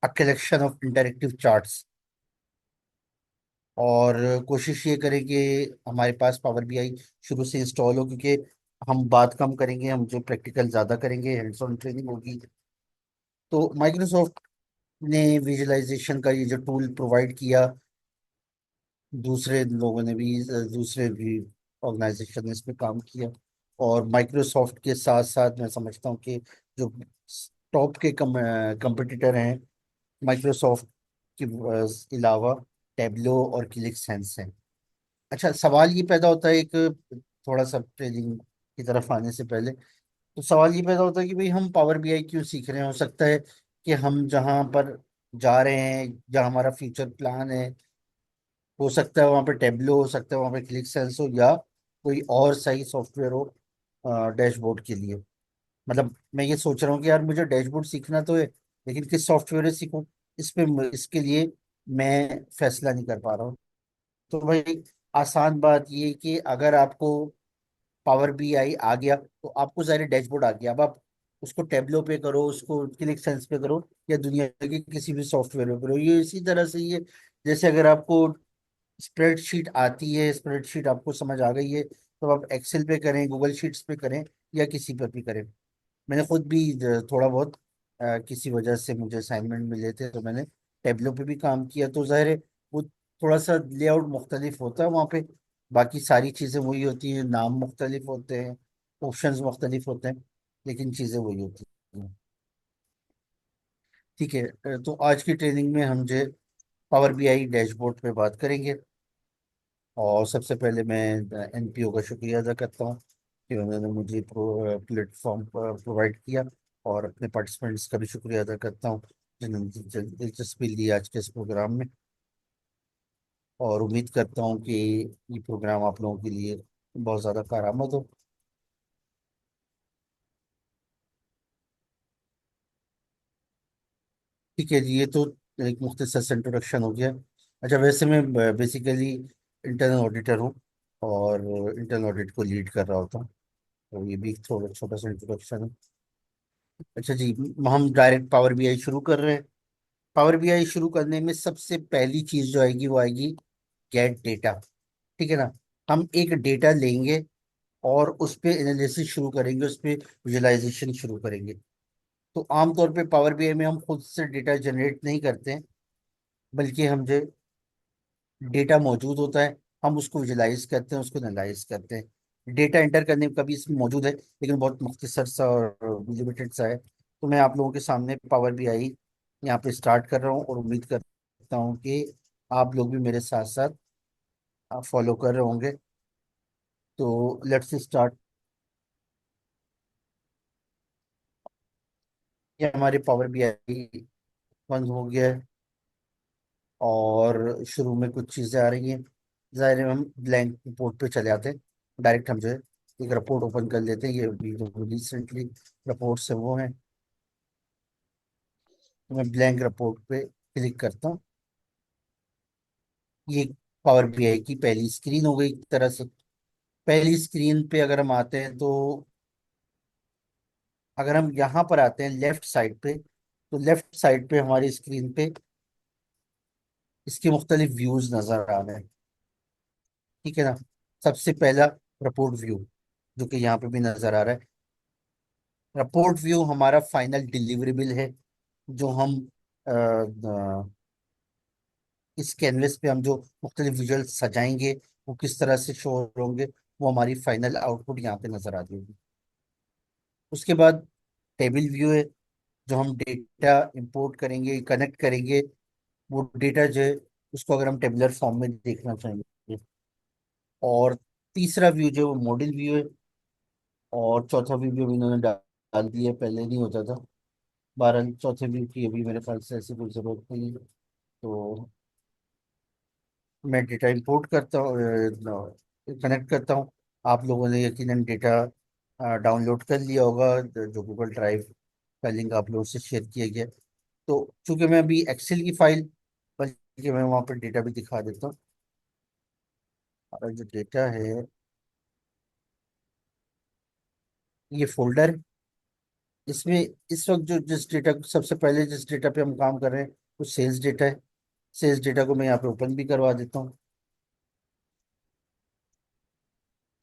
A collection of interactive charts. और कोशिश ये करें कि हमारे पास पावर बीआई शुरू से इंस्टॉल हो, क्योंकि हम बात कम करेंगे, हम जो प्रैक्टिकल ज़्यादा करेंगे, हैंड्स ऑन ट्रेनिंग होगी। तो माइक्रोसॉफ्ट ने विजुअलाइजेशन का ये जो टूल प्रोवाइड किया, दूसरे लोगों ने भी, दूसरे भी ऑर्गेनाइजेशन ने इस पे काम किया। और माइक्रोसॉफ्ट के साथ साथ मैं समझता हूँ कि जो टॉप के कंपटीटर हैं माइक्रोसॉफ्ट के अलावा, टेबलो और क्लिक सेंस हैं। अच्छा, सवाल ये पैदा होता है एक, थोड़ा सा ट्रेनिंग की तरफ आने से पहले, तो सवाल ये पैदा होता है कि भाई हम पावर बीआई क्यों सीख रहे हैं। हो सकता है कि हम जहाँ पर जा रहे हैं, जहाँ हमारा फ्यूचर प्लान है, हो सकता है वहाँ पे टेब्लो, हो सकता है वहाँ पे क्लिक सेंस हो, या कोई और सही सॉफ्टवेयर हो डैशबोर्ड के लिए। मतलब मैं ये सोच रहा हूँ कि यार मुझे डैशबोर्ड सीखना तो है, लेकिन किस सॉफ्टवेयर से सीखूं, इसके लिए मैं फैसला नहीं कर पा रहा हूँ। तो भाई, आसान बात ये है कि अगर आपको पावर बीआई आ गया तो आपको सारे डैशबोर्ड आ गया। अब आप उसको टेब्लो पे करो, उसको क्लिक सेंस पे करो, या दुनिया के किसी भी सॉफ्टवेयर पे करो, ये इसी तरह से ये, जैसे अगर आपको स्प्रेडशीट आती है, स्प्रेडशीट आपको समझ आ गई है, तो आप एक्सेल पे करें, गूगल शीट्स पे करें, या किसी पर भी करें। मैंने खुद भी थोड़ा बहुत किसी वजह से मुझे असाइनमेंट मिले थे, तो मैंने टेबलो पे भी काम किया। तो जाहिर है वो थोड़ा सा लेआउट मुख्तलिफ होता है वहाँ पे, बाकी सारी चीज़ें वही होती हैं, नाम मुख्तलिफ होते हैं, ऑप्शंस मुख्तलिफ होते हैं, लेकिन चीज़ें वही होती हैं। ठीक है, तो आज की ट्रेनिंग में हम जो पावर बीआई डैशबोर्ड पे बात करेंगे। और सबसे पहले मैं एनपीओ का शुक्रिया अदा करता हूँ कि उन्होंने मुझे प्लेटफॉर्म प्रोवाइड किया, और अपने पार्टिसिपेंट्स का भी शुक्रिया अदा करता हूँ जिन्होंने दिलचस्पी ली आज के इस प्रोग्राम में। और उम्मीद करता हूँ कि ये प्रोग्राम आप लोगों के लिए बहुत ज़्यादा कारआमद हो। ठीक है जी, ये तो एक मुख्तसर इंट्रोडक्शन हो गया। अच्छा, वैसे मैं बेसिकली इंटरनल ऑडिटर हूँ, और इंटरनल ऑडिट को लीड कर रहा होता हूँ, तो ये भी एक थोड़ा छोटा सा इंट्रोडक्शन है। अच्छा जी, हम डायरेक्ट पावर बीआई शुरू कर रहे हैं। पावर बीआई शुरू करने में सबसे पहली चीज जो आएगी वो आएगी गेट डेटा। ठीक है ना। हम एक डेटा लेंगे और उस पे एनालिसिस शुरू करेंगे, उस पे विजुअलाइजेशन शुरू करेंगे। तो आमतौर पे पावर बीआई में हम खुद से डेटा जनरेट नहीं करते हैं, बल्कि हम जो डेटा मौजूद होता है हम उसको विजुलाइज करते हैं, उसको एनालाइज करते हैं। डेटा एंटर करने का भी इसमें मौजूद है, लेकिन बहुत मुख्तसर सा और लिमिटेड सा है। तो मैं आप लोगों के सामने पावर बीआई यहाँ पे स्टार्ट कर रहा हूँ, और उम्मीद करता हूँ कि आप लोग भी मेरे साथ साथ फॉलो कर रहे होंगे। तो लेट्स स्टार्ट। ये हमारे पावर बीआई बंद हो गया है, और शुरू में कुछ चीज़ें आ रही हैं। ज़ाहिर है हम ब्लैंक रिपोर्ट पे चले आते हैं, डायरेक्ट हम जो है एक रिपोर्ट ओपन कर लेते हैं। ये अभी जो रिसेंटली रिपोर्ट्स है वो हैं, तो मैं ब्लैंक रिपोर्ट पे क्लिक करता हूँ। ये पावर बीआई की पहली स्क्रीन हो गई एक तरह से। पहली स्क्रीन पे अगर हम आते हैं, तो अगर हम यहाँ पर आते हैं लेफ्ट साइड पे, तो लेफ्ट साइड पे हमारी स्क्रीन पे इसके मुख्तलिफ व्यूज नजर आ रहे हैं। ठीक है ना। सबसे पहला रिपोर्ट व्यू, जो कि यहाँ पे भी नजर आ रहा है। रिपोर्ट व्यू हमारा फाइनल डिलीवरेबल है, जो हम इस कैनवस पे हम जो मुख्तलिफ विजुअल सजाएंगे, वो किस तरह से शो होंगे, वो हमारी फाइनल आउटपुट यहाँ पे नजर आ जाएगी। उसके बाद टेबल व्यू है, जो हम डेटा इंपोर्ट करेंगे, कनेक्ट करेंगे। वो डेटा जो है उसको अगर हम टेबुलर फॉर्म में देखना चाहेंगे। और तीसरा व्यू जो है वो मॉडल व्यू है। और चौथा व्यू भी अभी इन्होंने डाल दिया, पहले नहीं होता था। 12 चौथे व्यू की अभी मेरे ख्याल से ऐसी कोई जरूरत नहीं है। तो मैं डेटा इंपोर्ट करता हूँ, कनेक्ट करता हूँ। आप लोगों ने यकीनन डेटा डाउनलोड कर लिया होगा, जो गूगल ड्राइव का लिंक आप लोगों से शेयर किया गया है। तो चूंकि मैं अभी एक्सेल की फाइल, बल्कि मैं वहाँ पर डेटा भी दिखा देता हूँ। और जो डेटा है, ये फोल्डर है, इसमें इस वक्त जो जिस डेटा, सबसे पहले जिस डेटा पे हम काम कर रहे हैं वो सेल्स डेटा है। सेल्स डेटा को मैं यहाँ पे ओपन भी करवा देता हूँ।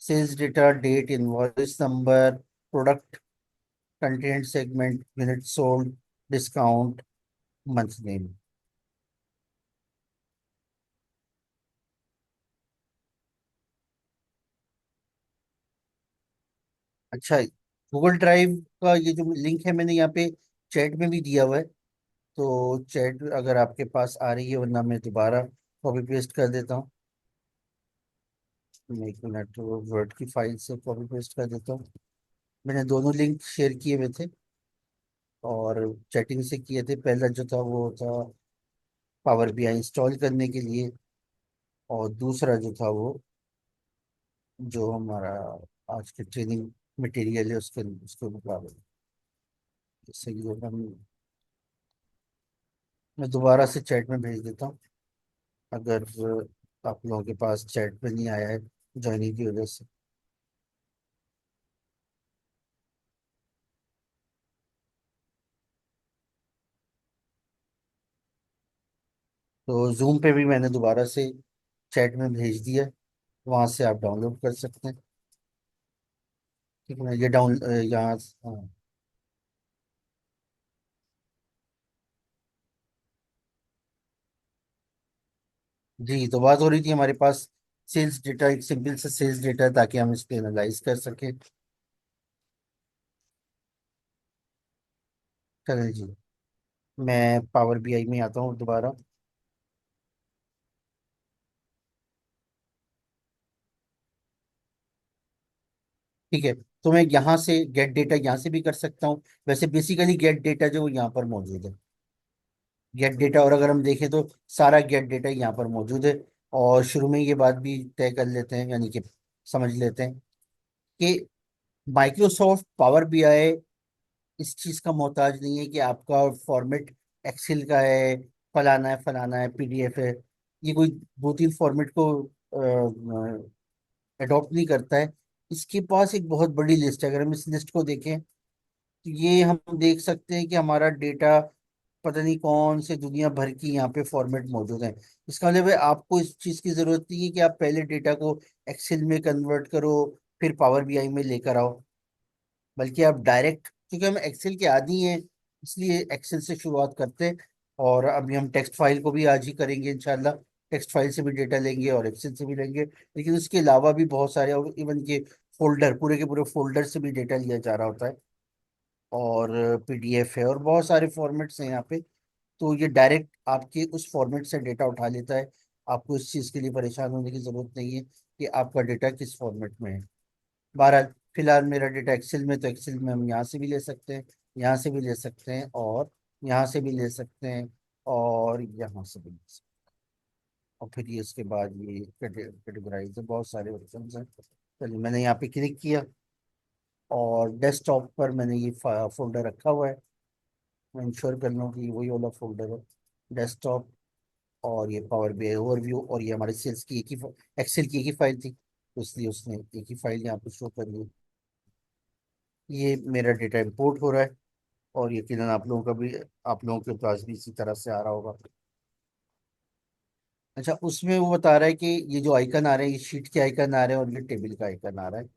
Sales data, date, invoice number, product, content, segment, unit sold, discount, month name. अच्छा, गूगल ड्राइव का ये जो लिंक है मैंने यहाँ पे चैट में भी दिया हुआ है। तो चैट अगर आपके पास आ रही है, वरना मैं दोबारा कॉपी पेस्ट कर देता हूँ। मैं एक मिनट वर्ड की फाइल से कॉपी पेस्ट कर देता हूँ। मैंने दोनों लिंक शेयर किए हुए थे और चैटिंग से किए थे। पहला जो था वो था पावर बीआई इंस्टॉल करने के लिए, और दूसरा जो था वो जो हमारा आज के ट्रेनिंग मटेरियल है उसके उसके मुकाबले। सही होगा। मैं दोबारा से चैट में भेज देता हूँ, अगर आप लोगों के पास चैट में नहीं आया है ज्वाइनिंग की वजह से। तो जूम पे भी मैंने दोबारा से चैट में भेज दिया है, वहां से आप डाउनलोड कर सकते हैं। ठीक है ना, ये डाउन यहाँ। हाँ। जी, तो बात हो रही थी हमारे पास सेल्स डेटा, एक सिंपल से सेल्स डेटा है ताकि हम इस पे एनालाइज कर सकें। चलें जी, मैं पावर बीआई में आता हूँ दोबारा। ठीक है, तो मैं यहाँ से गेट डेटा यहाँ से भी कर सकता हूँ। वैसे बेसिकली गेट डेटा जो वो यहाँ पर मौजूद है, गेट डेटा। और अगर हम देखें तो सारा गेट डेटा यहाँ पर मौजूद है। और शुरू में ये बात भी तय कर लेते हैं, यानी कि समझ लेते हैं कि माइक्रोसॉफ्ट पावर बीआई इस चीज का मोहताज नहीं है कि आपका फॉर्मेट एक्सेल का है, फलाना है, पीडीएफ है। ये कोई दो तीन फॉर्मेट को अडॉप्ट नहीं करता है। इसके पास एक बहुत बड़ी लिस्ट है। अगर हम इस लिस्ट को देखें तो ये हम देख सकते हैं कि हमारा डेटा पता नहीं कौन से दुनिया भर की यहाँ पे फॉर्मेट मौजूद है। इसका मतलब है आपको इस चीज़ की ज़रूरत नहीं है कि आप पहले डेटा को एक्सेल में कन्वर्ट करो फिर पावर बीआई में लेकर आओ, बल्कि आप डायरेक्ट, क्योंकि हम एक्सेल के आदी हैं इसलिए एक्सेल से शुरुआत करते हैं। और अभी हम टेक्स्ट फाइल को भी आज ही करेंगे इंशाल्लाह। टेक्स्ट फाइल से भी डेटा लेंगे और एक्सेल से भी लेंगे, लेकिन उसके अलावा भी बहुत सारे, और इवन के फोल्डर, पूरे के पूरे फोल्डर से भी डेटा लिया जा रहा होता है। और पीडीएफ है और बहुत सारे फॉर्मेट्स हैं यहाँ पे। तो ये डायरेक्ट आपके उस फॉर्मेट से डेटा उठा लेता है। आपको इस चीज़ के लिए परेशान होने की ज़रूरत नहीं है कि आपका डेटा किस फॉर्मेट में है। बहरहाल, फिलहाल मेरा डेटा एक्सेल में, तो एक्सेल में हम यहाँ से भी ले सकते हैं, यहाँ से भी ले सकते हैं, और यहाँ से भी ले सकते हैं, और यहाँ से भी ले सकते हैं। और फिर ये इसके बाद ये कैटेगराइज है, बहुत सारे ऑप्शन हैं। चलिए, मैंने यहाँ पे क्लिक किया और डेस्कटॉप पर मैंने ये फोल्डर रखा हुआ है। मैं इंश्योर कर लूँ कि वही वाला फोल्डर है, डेस्कटॉप। और ये पावर बीआई ओवरव्यू, और ये हमारे सेल्स की एक ही, एक्सेल की एक ही फाइल थी, तो इसलिए उसने एक ही फाइल यहाँ पे शो कर दी। ये मेरा डेटा इंपोर्ट हो रहा है, और यकीनन आप लोगों का भी, आप लोगों के पास भी इसी तरह से आ रहा होगा। अच्छा, उसमें वो बता रहा है कि ये जो आइकन आ रहे हैं, ये शीट के आइकन आ रहे हैं और ये टेबल का आइकन आ रहा है,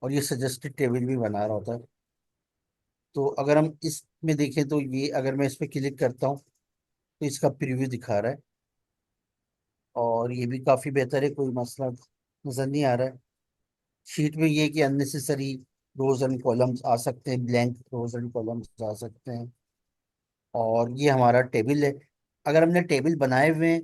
और ये सजेस्टेड टेबल भी बना रहा होता है। तो अगर हम इसमें देखें तो ये, अगर मैं इस पर क्लिक करता हूँ तो इसका प्रीव्यू दिखा रहा है, और ये भी काफ़ी बेहतर है, कोई मसला नज़र नहीं आ रहा है। शीट में ये कि अननेसेसरी रोज एंड कॉलम्स आ सकते हैं, ब्लैंक रोज एंड कॉलम्स आ सकते हैं। और ये हमारा टेबल है। अगर हमने टेबल बनाए हुए हैं,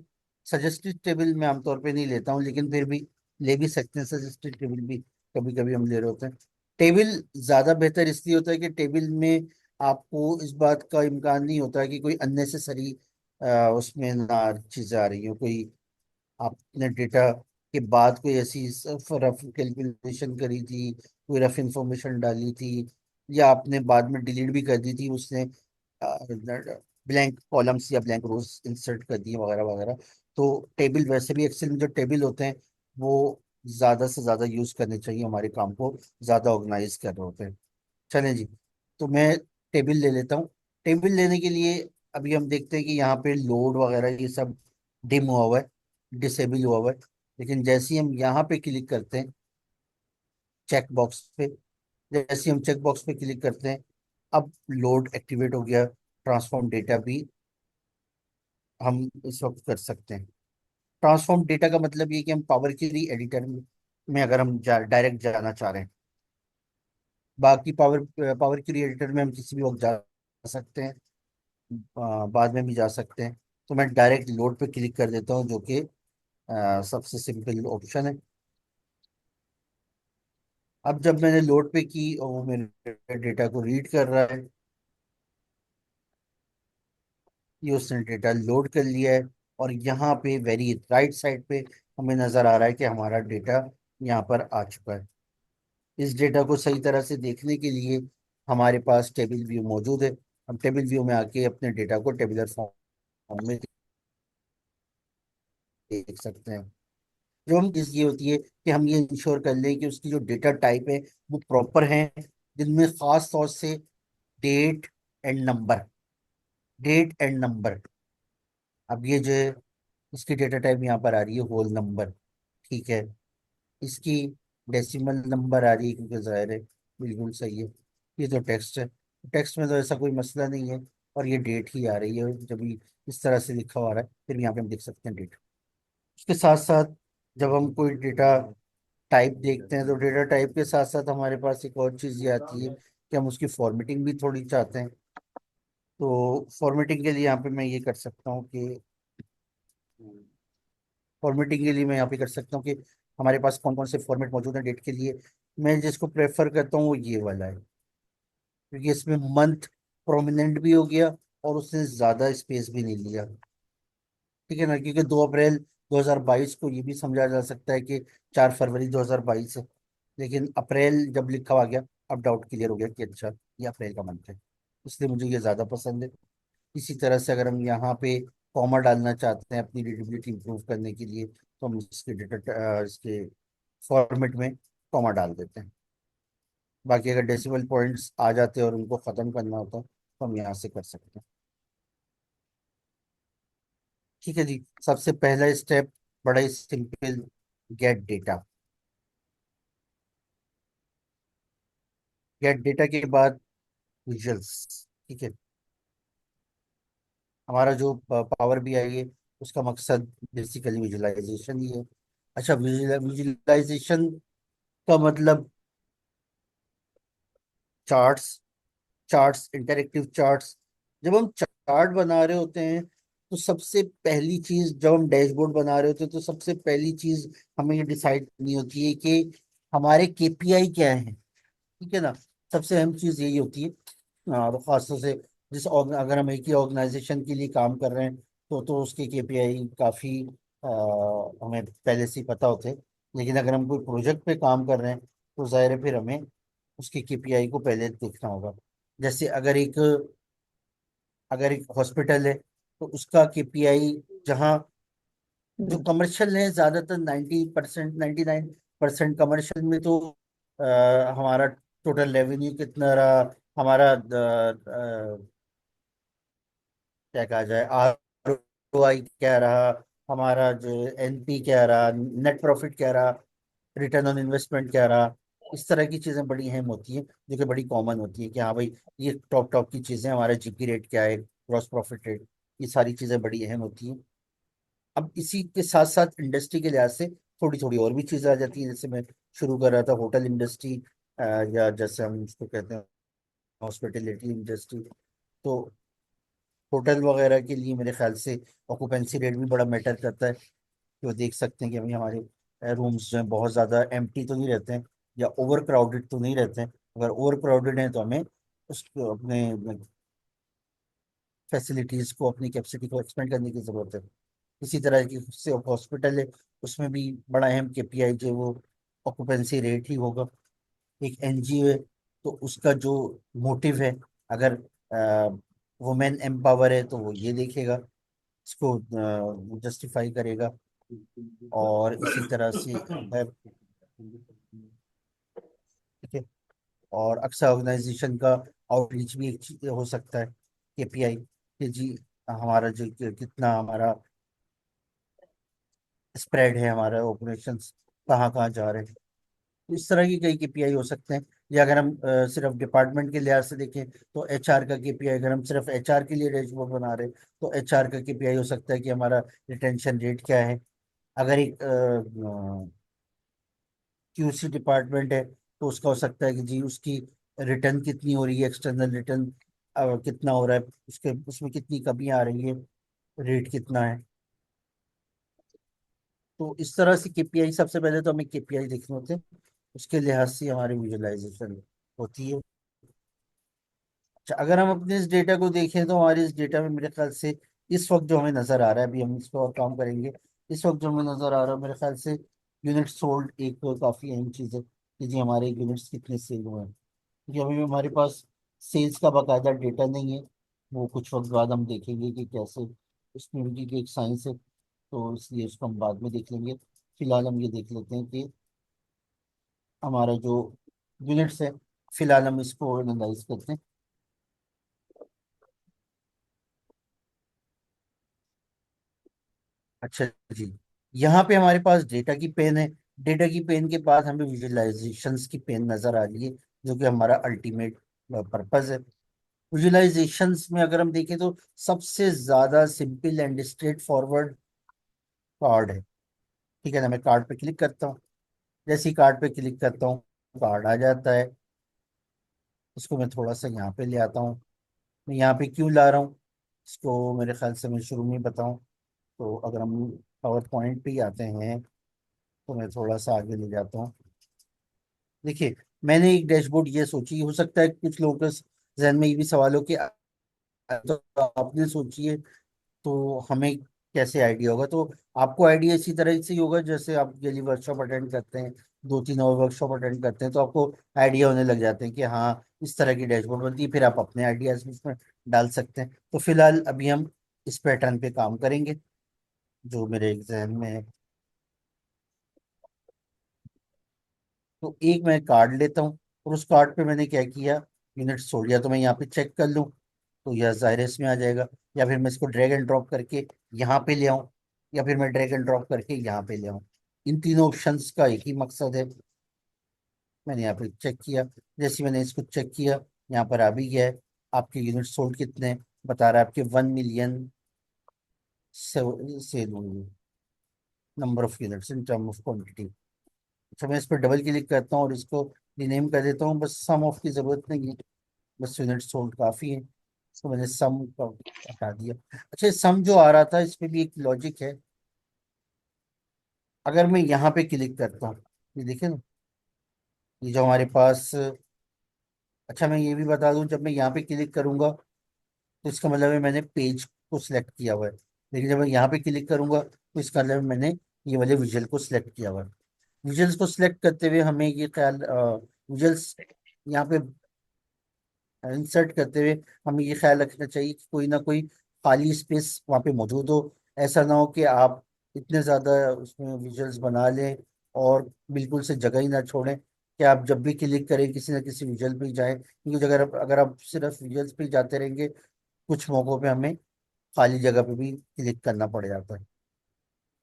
सजेस्टेड टेबल मैं आमतौर पे नहीं लेता हूँ, लेकिन फिर भी ले भी सकते हैं सजेस्टेड टेबल भी, कभी कभी हम ले रहे होते हैं। टेबल ज़्यादा बेहतर इसलिए होता है कि टेबल में आपको इस बात का इम्कान नहीं होता है कि कोई अननेसेसरी उसमें ना चीज़ें आ रही हो, कोई आपने डेटा के बाद कोई ऐसी रफ कैलकुलेशन करी थी, कोई रफ इंफॉर्मेशन डाली थी, या आपने बाद में डिलीट भी कर दी थी, उसने ब्लैंक कॉलम्स या ब्लैंक रोज इंसर्ट कर दिए वगैरह वगैरह। तो टेबल, वैसे भी एक्सेल में जो टेबल होते हैं वो ज़्यादा से ज़्यादा यूज़ करने चाहिए, हमारे काम को ज़्यादा ऑर्गेनाइज कर रहे होते हैं। चलें जी, तो मैं टेबल ले लेता हूँ। टेबल लेने के लिए अभी हम देखते हैं कि यहाँ पे लोड वगैरह ये सब डिम हुआ हुआ है, डिसेबल हुआ हुआ है। लेकिन जैसे ही हम यहाँ पे क्लिक करते हैं चेक बॉक्स पे, जैसे ही हम चेक बॉक्स पे क्लिक करते हैं, अब लोड एक्टिवेट हो गया। ट्रांसफॉर्म डेटा भी हम इस वक्त कर सकते हैं। ट्रांसफॉर्म डेटा का मतलब ये कि हम पावर क्वेरी एडिटर में अगर हम डायरेक्ट जाना चाह रहे हैं, बाकी पावर क्वेरी एडिटर में हम किसी भी वक्त जा सकते हैं, बाद में भी जा सकते हैं। तो मैं डायरेक्ट लोड पे क्लिक कर देता हूँ, जो कि सबसे सिंपल ऑप्शन है। अब जब मैंने लोड पे की और वो मेरे डेटा को रीड कर रहा है, ये उसने डेटा लोड कर लिया है। और यहाँ पे वेरी राइट साइड पे हमें नजर आ रहा है कि हमारा डेटा यहाँ पर आ चुका है। इस डेटा को सही तरह से देखने के लिए हमारे पास टेबल व्यू मौजूद है। हम टेबल व्यू में आके अपने डेटा को टेबुलर फॉर्म में देख सकते हैं। जो हम चीज ये होती है कि हम ये इंश्योर कर लें कि उसकी जो डेटा टाइप है वो प्रॉपर है, जिनमें खास तौर से date and number, date and number. अब ये जो है, इसकी डेटा टाइप यहाँ पर आ रही है होल नंबर, ठीक है। इसकी डेसिमल नंबर आ रही है क्योंकि जाहिर है, बिल्कुल सही है। ये तो टेक्स्ट है, टेक्स्ट में तो ऐसा कोई मसला नहीं है। और ये डेट ही आ रही है, जब भी इस तरह से लिखा हुआ है फिर यहाँ पे हम देख सकते हैं डेट। उसके साथ साथ जब हम कोई डेटा टाइप देखते हैं तो डेटा टाइप के साथ साथ हमारे पास एक और चीज़ ये आती है कि हम उसकी फॉर्मेटिंग भी थोड़ी चाहते हैं। तो फॉर्मेटिंग के लिए यहाँ पे मैं ये कर सकता हूँ कि फॉर्मेटिंग के लिए मैं यहाँ पे कर सकता हूँ कि हमारे पास कौन कौन से फॉर्मेट मौजूद हैं डेट के लिए। मैं जिसको प्रेफर करता हूँ वो ये वाला है, क्योंकि इसमें मंथ प्रोमिनेंट भी हो गया और उसने ज़्यादा स्पेस भी नहीं लिया। ठीक है ना, क्योंकि 2 अप्रैल 2022 को ये भी समझा जा सकता है कि 4 फरवरी 2022 है। लेकिन अप्रैल जब लिखा हुआ गया, अब डाउट क्लियर हो गया कि अच्छा ये अप्रैल का मंथ है, इसलिए मुझे ये ज़्यादा पसंद है। इसी तरह से अगर हम यहाँ पे कॉमा डालना चाहते हैं अपनी रीडेबिलिटी इंप्रूव करने के लिए, तो हम इसके डेटा इसके फॉर्मेट में कॉमा डाल देते हैं। बाकी अगर डेसिमल पॉइंट्स आ जाते हैं और उनको ख़त्म करना होता है तो हम यहाँ से कर सकते हैं। ठीक है जी, सबसे पहला स्टेप बड़ा ही simple, get data. Get data के बाद विजुअल्स। ठीक है, हमारा जो पावर भी आई है उसका मकसद बेसिकली विजुअलाइजेशन ही है। अच्छा, विजुअलाइजेशन का मतलब चार्ट्स, चार्ट्स इंटरेक्टिव चार्ट्स। जब हम चार्ट बना रहे होते हैं तो सबसे पहली चीज, जब हम डैशबोर्ड बना रहे होते हैं तो सबसे पहली चीज हमें ये डिसाइड करनी होती है कि हमारे केपीआई क्या है। ठीक है ना, सबसे अहम चीज यही होती है। और खासतौर से अगर हम एक ही ऑर्गेनाइजेशन के लिए काम कर रहे हैं तो उसके केपीआई काफी हमें पहले से ही पता होते हैं। लेकिन अगर हम कोई प्रोजेक्ट पे काम कर रहे हैं तो जाहिर है फिर हमें उसके केपीआई को पहले देखना होगा। जैसे अगर एक हॉस्पिटल है तो उसका केपीआई, जहाँ जो कमर्शियल है ज्यादातर 90%, 99% कमर्शियल में तो अ, हमारा टोटल रेवेन्यू कितना रहा, हमारा क्या कहा जाए, आरओआई क्या रहा, हमारा जो एनपी क्या रहा, नेट प्रॉफिट क्या रहा, रिटर्न ऑन इन्वेस्टमेंट क्या रहा। इस तरह की चीजें बड़ी अहम होती हैं, जो कि बड़ी कॉमन होती है कि हाँ भाई ये टॉप टॉप की चीजें, हमारा जीपी रेट क्या है, ग्रॉस प्रॉफिट रेट, ये सारी चीजें बड़ी अहम होती हैं। अब इसी के साथ साथ इंडस्ट्री के लिहाज से थोड़ी थोड़ी और भी चीजें आ जाती हैं। जैसे मैं शुरू कर रहा था होटल इंडस्ट्री, या जैसे हम उसको कहते हैं हॉस्पिटलिटी इंडस्ट्री। तो होटल वगैरह के लिए मेरे ख्याल से ऑक्यूपेंसी रेट भी बड़ा मैटर करता है। कि वो देख सकते हैं कि अभी हमारे रूम्स जो हैं बहुत ज़्यादा एम्प्टी तो नहीं रहते हैं, या ओवर क्राउडेड तो नहीं रहते हैं। अगर ओवर क्राउडेड हैं तो हमें उसको अपने फैसिलिटीज़ को, अपनी कैपेसिटी को एक्सपेंड करने की ज़रूरत है। इसी तरह की से हॉस्पिटल है, उसमें भी बड़ा अहम केपीआई जो है वो ऑक्यूपेंसी रेट ही होगा। एक एनजीओ है तो उसका जो मोटिव है, अगर वुमेन एम्पावर है तो वो ये देखेगा, इसको जस्टिफाई करेगा। और इसी तरह से है, ठीक है। और अक्सर ऑर्गेनाइजेशन का आउटरीच भी एक चीज हो सकता है, केपीआई, कि जी हमारा जो कितना हमारा स्प्रेड है, हमारा ऑपरेशंस कहाँ कहाँ जा रहे हैं। तो इस तरह की कई केपीआई हो सकते हैं। या अगर हम सिर्फ डिपार्टमेंट के लिहाज से देखें तो एचआर का केपीआई, अगर हम सिर्फ एचआर के लिए डैशबोर्ड बना रहे हैं तो एचआर का केपीआई हो सकता है कि हमारा रिटेंशन रेट क्या है। अगर एक क्यूसी डिपार्टमेंट है तो उसका हो सकता है कि जी उसकी रिटर्न कितनी हो रही है, एक्सटर्नल रिटर्न कितना हो रहा है, उसके उसमें कितनी कमी आ रही है, रेट कितना है। तो इस तरह से केपीआई, सबसे पहले तो हमें केपीआई देखने होते हैं, उसके लिहाज से हमारी विजुअलाइजेशन होती है। अच्छा, अगर हम अपने इस डेटा को देखें तो हमारे इस डेटा में मेरे ख्याल से इस वक्त जो हमें नजर आ रहा है, अभी हम इस पर और काम करेंगे, इस वक्त जो हमें नजर आ रहा है मेरे ख्याल से यूनिट सोल्ड एक काफी अहम चीज है कि जी हमारे यूनिट्स कितने सेल हुए हैं। क्योंकि अभी हमारे पास सेल्स का बाकायदा डेटा नहीं है, वो कुछ वक्त बाद हम देखेंगे कि कैसे, उसमें उनकी एक साइंस है, तो इसलिए उसको हम बाद में देख लेंगे। फिलहाल हम ये देख लेते हैं कि हमारा जो यूनिट्स है, फिलहाल हम इसको एनालाइज करते हैं। अच्छा जी, यहाँ पे हमारे पास डेटा की पेन है। डेटा की पेन के बाद हमें विजुअलाइजेशंस की पेन नजर आ रही है, जो कि हमारा अल्टीमेट पर्पस है। विजुअलाइजेशंस में अगर हम देखें तो सबसे ज्यादा simple and straight forward card है। ठीक है ना, मैं कार्ड पे क्लिक करता हूँ, जैसे ही कार्ड पे क्लिक करता हूँ कार्ड आ जाता है। इसको मैं थोड़ा सा यहाँ पे ले आता हूँ। मैं यहाँ पे क्यों ला रहा हूँ, इसको मेरे ख्याल से मैं शुरू में ही बताऊँ। तो अगर हम पावर पॉइंट पे ही आते हैं तो मैं थोड़ा सा आगे ले जाता हूँ। देखिए, मैंने एक डैशबोर्ड ये सोची, हो सकता है कुछ लोगों के जहन में ये भी सवाल हो कि तो आपने सोची है तो हमें कैसे आइडिया होगा। तो आपको आइडिया इसी तरह से ही होगा जैसे आप डेली वर्कशॉप अटेंड करते हैं, 2-3 और वर्कशॉप अटेंड करते हैं तो आपको आइडिया होने लग जाते हैं कि हाँ इस तरह की डैशबोर्ड बनती है, फिर आप अपने आइडियाज भी इसमें डाल सकते हैं। तो फिलहाल अभी हम इस पैटर्न पे काम करेंगे जो मेरे जहन में है। तो एक मैं कार्ड लेता हूँ और उस कार्ड पे मैंने क्या किया, यूनिट सोल्ड, या तो मैं यहाँ पे चेक कर लूँ तो यह ज़ाहिर है इसमें आ जाएगा, या फिर मैं इसको ड्रैग एंड ड्रॉप करके यहाँ पे ले आऊँ, या फिर मैं ड्रैग एंड ड्रॉप करके यहाँ पे ले आऊँ। इन तीनों ऑप्शंस का एक ही मकसद है। मैंने यहाँ पे चेक किया, जैसे मैंने इसको चेक किया यहाँ पर आ भी गया है। आपके यूनिट सोल्ड कितने हैं? बता रहा है आपके 1 मिलियन सेल हुई, number of units in term of quantity. अच्छा, मैं इस पर डबल क्लिक करता हूँ और इसको रीनेम कर देता हूँ, बस सम ऑफ की जरूरत नहीं है, बस यूनिट सोल्ड काफी है। इसको मैंने सम का हटा दिया। अच्छा, सम जो आ रहा था इसमें भी एक लॉजिक है। अगर मैं यहाँ पे क्लिक करता हूँ, ये देखिए ना, ये जो हमारे पास, अच्छा मैं ये भी बता दूं, जब मैं यहाँ पे क्लिक करूंगा तो इसका मतलब है मैंने पेज को सिलेक्ट किया हुआ है, लेकिन जब मैं यहाँ पे क्लिक करूंगा तो इसका मतलब है मैंने ये वाले विजुअल को सिलेक्ट किया हुआ है। विजुअल्स को सिलेक्ट करते हुए हमें ये ख्याल, विजुअल्स यहाँ पे इंसर्ट करते हुए हमें ये ख्याल रखना चाहिए कि कोई ना कोई खाली स्पेस वहाँ पे मौजूद हो। ऐसा ना हो कि आप इतने ज़्यादा उसमें विजुअल्स बना लें और बिल्कुल से जगह ही ना छोड़ें, कि आप जब भी क्लिक करें किसी ना किसी विजुअल पे ही जाएं, क्योंकि अगर आप सिर्फ विजुअल्स पे ही जाते रहेंगे, कुछ मौक़ों पे हमें खाली जगह पे भी क्लिक करना पड़ जाता है।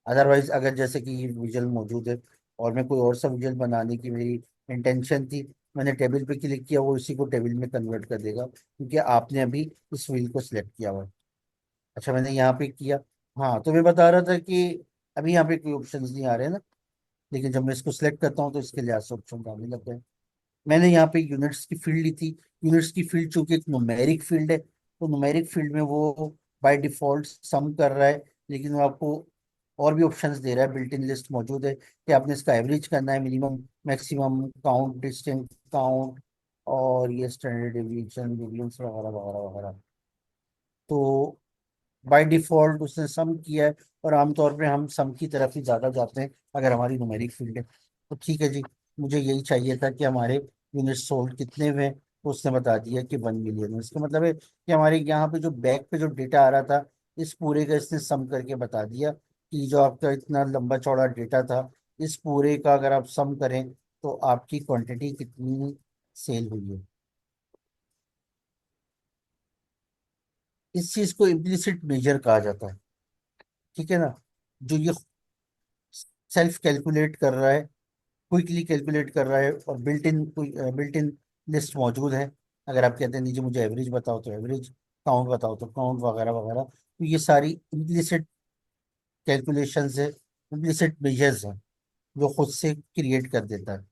अदरवाइज अगर जैसे कि ये विजुअल मौजूद है और मैं कोई और सा विजुअल बनाने की मेरी इंटेंशन थी, मैंने टेबल पे क्लिक किया, वो इसी को टेबल में कन्वर्ट कर देगा क्योंकि आपने अभी इस व्हील को सिलेक्ट किया हुआ है। अच्छा, मैंने यहाँ पे किया। हाँ, तो मैं बता रहा था कि अभी यहाँ पे कोई ऑप्शन नहीं आ रहे हैं ना, लेकिन जब मैं इसको सिलेक्ट करता हूँ तो इसके लिए ऑप्शन आने लग गए। मैंने यहाँ पे यूनिट्स की फील्ड ली थी। यूनिट्स की फील्ड चूंकि एक न्यूमेरिक फील्ड है तो न्यूमेरिक फील्ड में वो बाय डिफॉल्ट सम कर रहा है, लेकिन वो आपको और भी ऑप्शंस दे रहा है, बिल्ट इन लिस्ट मौजूद है कि आपने इसका एवरेज करना है, minimum maximum count, distant count, और ये स्टैंडर्ड डेविएशन, वेरिएंस वगैरह वगैरह वगैरह। तो बाय डिफॉल्ट उसने सम किया है, और आमतौर पे हम सम की तरफ ही ज़्यादा जाते हैं अगर हमारी न्यूमेरिक फील्ड है। तो ठीक है जी, मुझे यही चाहिए था कि हमारे यूनिट सोल्ड कितने हुए, तो उसने बता दिया कि 1 मिलियन। इसका मतलब है कि हमारे यहाँ पे जो बैक पे जो डेटा आ रहा था, इस पूरे का इसने सम करके बता दिया कि जो आपका इतना लंबा चौड़ा डेटा था, इस पूरे का अगर आप सम करें तो आपकी क्वांटिटी कितनी सेल हुई है। इस चीज को इम्प्लिसिट मेजर कहा जाता है। ठीक है ना। जो ये सेल्फ कैलकुलेट कर रहा है, क्विकली कैलकुलेट कर रहा है, और बिल्ट इन लिस्ट मौजूद है। अगर आप कहते हैं नीचे मुझे एवरेज बताओ तो एवरेज, काउंट बताओ तो काउंट, वगैरह वगैरह, तो ये सारी इम्प्लिसिट कैलकुलेशन है, इम्प्लिसिट मेजर्स हैं जो खुद से क्रिएट कर देता है।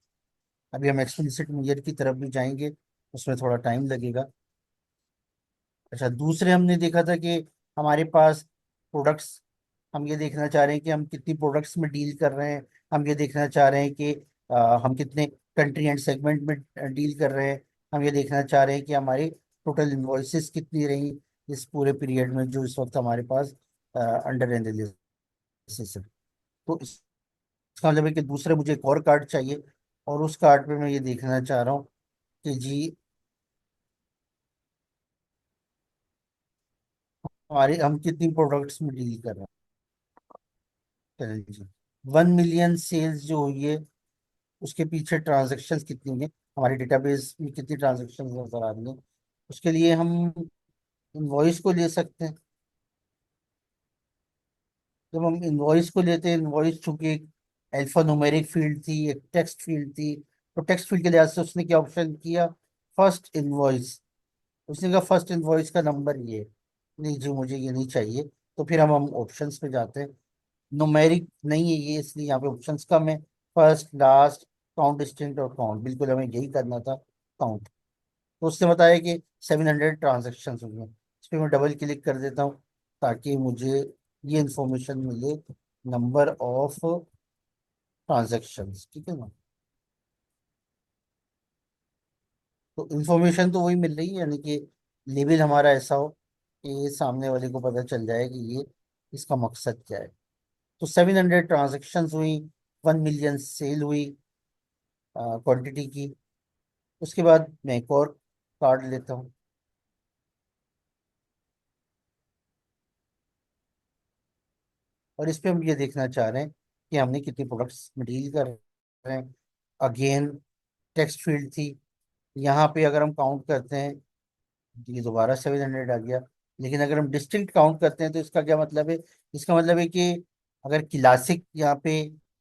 अभी हम एक्सप्लिसिट मेजर की तरफ भी जाएंगे, उसमें थोड़ा टाइम लगेगा। अच्छा, दूसरे हमने देखा था कि हमारे पास प्रोडक्ट्स, हम ये देखना चाह रहे हैं कि हम कितनी प्रोडक्ट्स में डील कर रहे हैं। हम ये देखना चाह रहे हैं कि हम कितने कंट्री एंड सेगमेंट में डील कर रहे हैं। हम ये देखना चाह रहे हैं कि हमारी टोटल इन्वॉइसेस कितनी रही इस पूरे पीरियड में, जो इस वक्त हमारे पास अंडर एनालिसिस है। तो इसका मतलब है कि दूसरे मुझे एक और कार्ड चाहिए, और उस कार्ड पे मैं ये देखना चाह रहा हूँ कि जी हमारी हम कितनी प्रोडक्ट्स में डील कर रहे हैं। चलिए जी, 1 मिलियन सेल्स जो हुई है, उसके पीछे ट्रांजैक्शंस कितनी है, हमारे डेटाबेस में कितनी ट्रांजैक्शंस नजर आ रही हैं। उसके लिए हम इनवॉइस को ले सकते हैं। जब हम इनवॉइस को लेते हैं, इनवॉइस चूंकि एक अल्फा न्यूमेरिक फील्ड थी, एक टेक्स्ट फील्ड थी, तो टेक्स्ट फील्ड के लिहाज से उसने क्या ऑप्शन किया, फर्स्ट इनवॉइस। उसने कहा फर्स्ट इनवॉइस का नंबर ये है। नहीं जी, मुझे ये नहीं चाहिए। तो फिर हम ऑप्शंस पे जाते हैं। न्यूमेरिक नहीं है ये, इसलिए यहाँ पे ऑप्शंस कम है। फर्स्ट, लास्ट, काउंट डिस्टिंक्ट और काउंट, बिल्कुल हमें यही करना था, काउंट। तो उसने बताया कि 700 ट्रांजेक्शन हुई हैं। इस पर मैं डबल क्लिक कर देता हूँ ताकि मुझे ये इंफॉर्मेशन मिले, नंबर ऑफ ट्रांजेक्शन्स। ठीक है ना। तो इंफॉर्मेशन तो वही मिल रही है, यानी कि लेवल हमारा ऐसा हो कि सामने वाले को पता चल जाए कि ये इसका मकसद क्या है। तो 700 ट्रांजेक्शन हुई, 1 मिलियन सेल हुई क्वांटिटी की। उसके बाद मैं एक और कार्ड लेता हूँ, और इस पे हम ये देखना चाह रहे हैं कि हमने कितनी प्रोडक्ट्स में डील कर रहे हैं। अगेन टेक्स्ट फील्ड थी। यहाँ पे अगर हम काउंट करते हैं, ये दोबारा 700 आ गया। लेकिन अगर हम डिस्टिंक्ट काउंट करते हैं तो इसका क्या मतलब है, इसका मतलब है कि अगर क्लासिक यहाँ पे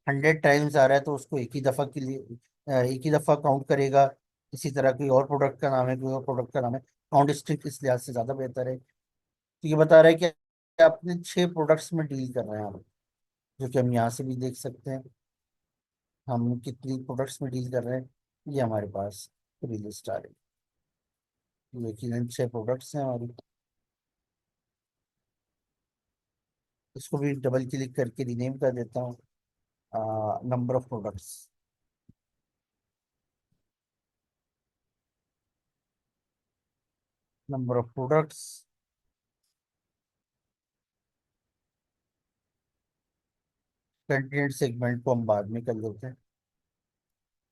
100 टाइम्स आ रहा है तो उसको एक ही दफा के लिए एक ही दफा काउंट करेगा। इसी तरह कोई और प्रोडक्ट का नाम है, कोई और प्रोडक्ट का नाम है, काउंट डिस्टिंक्ट इस लिहाज से ज्यादा बेहतर है। तो ये बता रहा है कि आपने 6 प्रोडक्ट्स में डील कर रहे हैं आप, जो कि हम यहाँ से भी देख सकते हैं हम कितनी प्रोडक्ट्स में डील कर रहे हैं। ये हमारे पास पूरी लिस्ट आ रही है, यकीनन 6 प्रोडक्ट्स हैं हमारी। इसको भी डबल क्लिक करके रीनेम कर देता हूँ, number of products. Number of products, content segment को हम बाद में कर लेते हैं।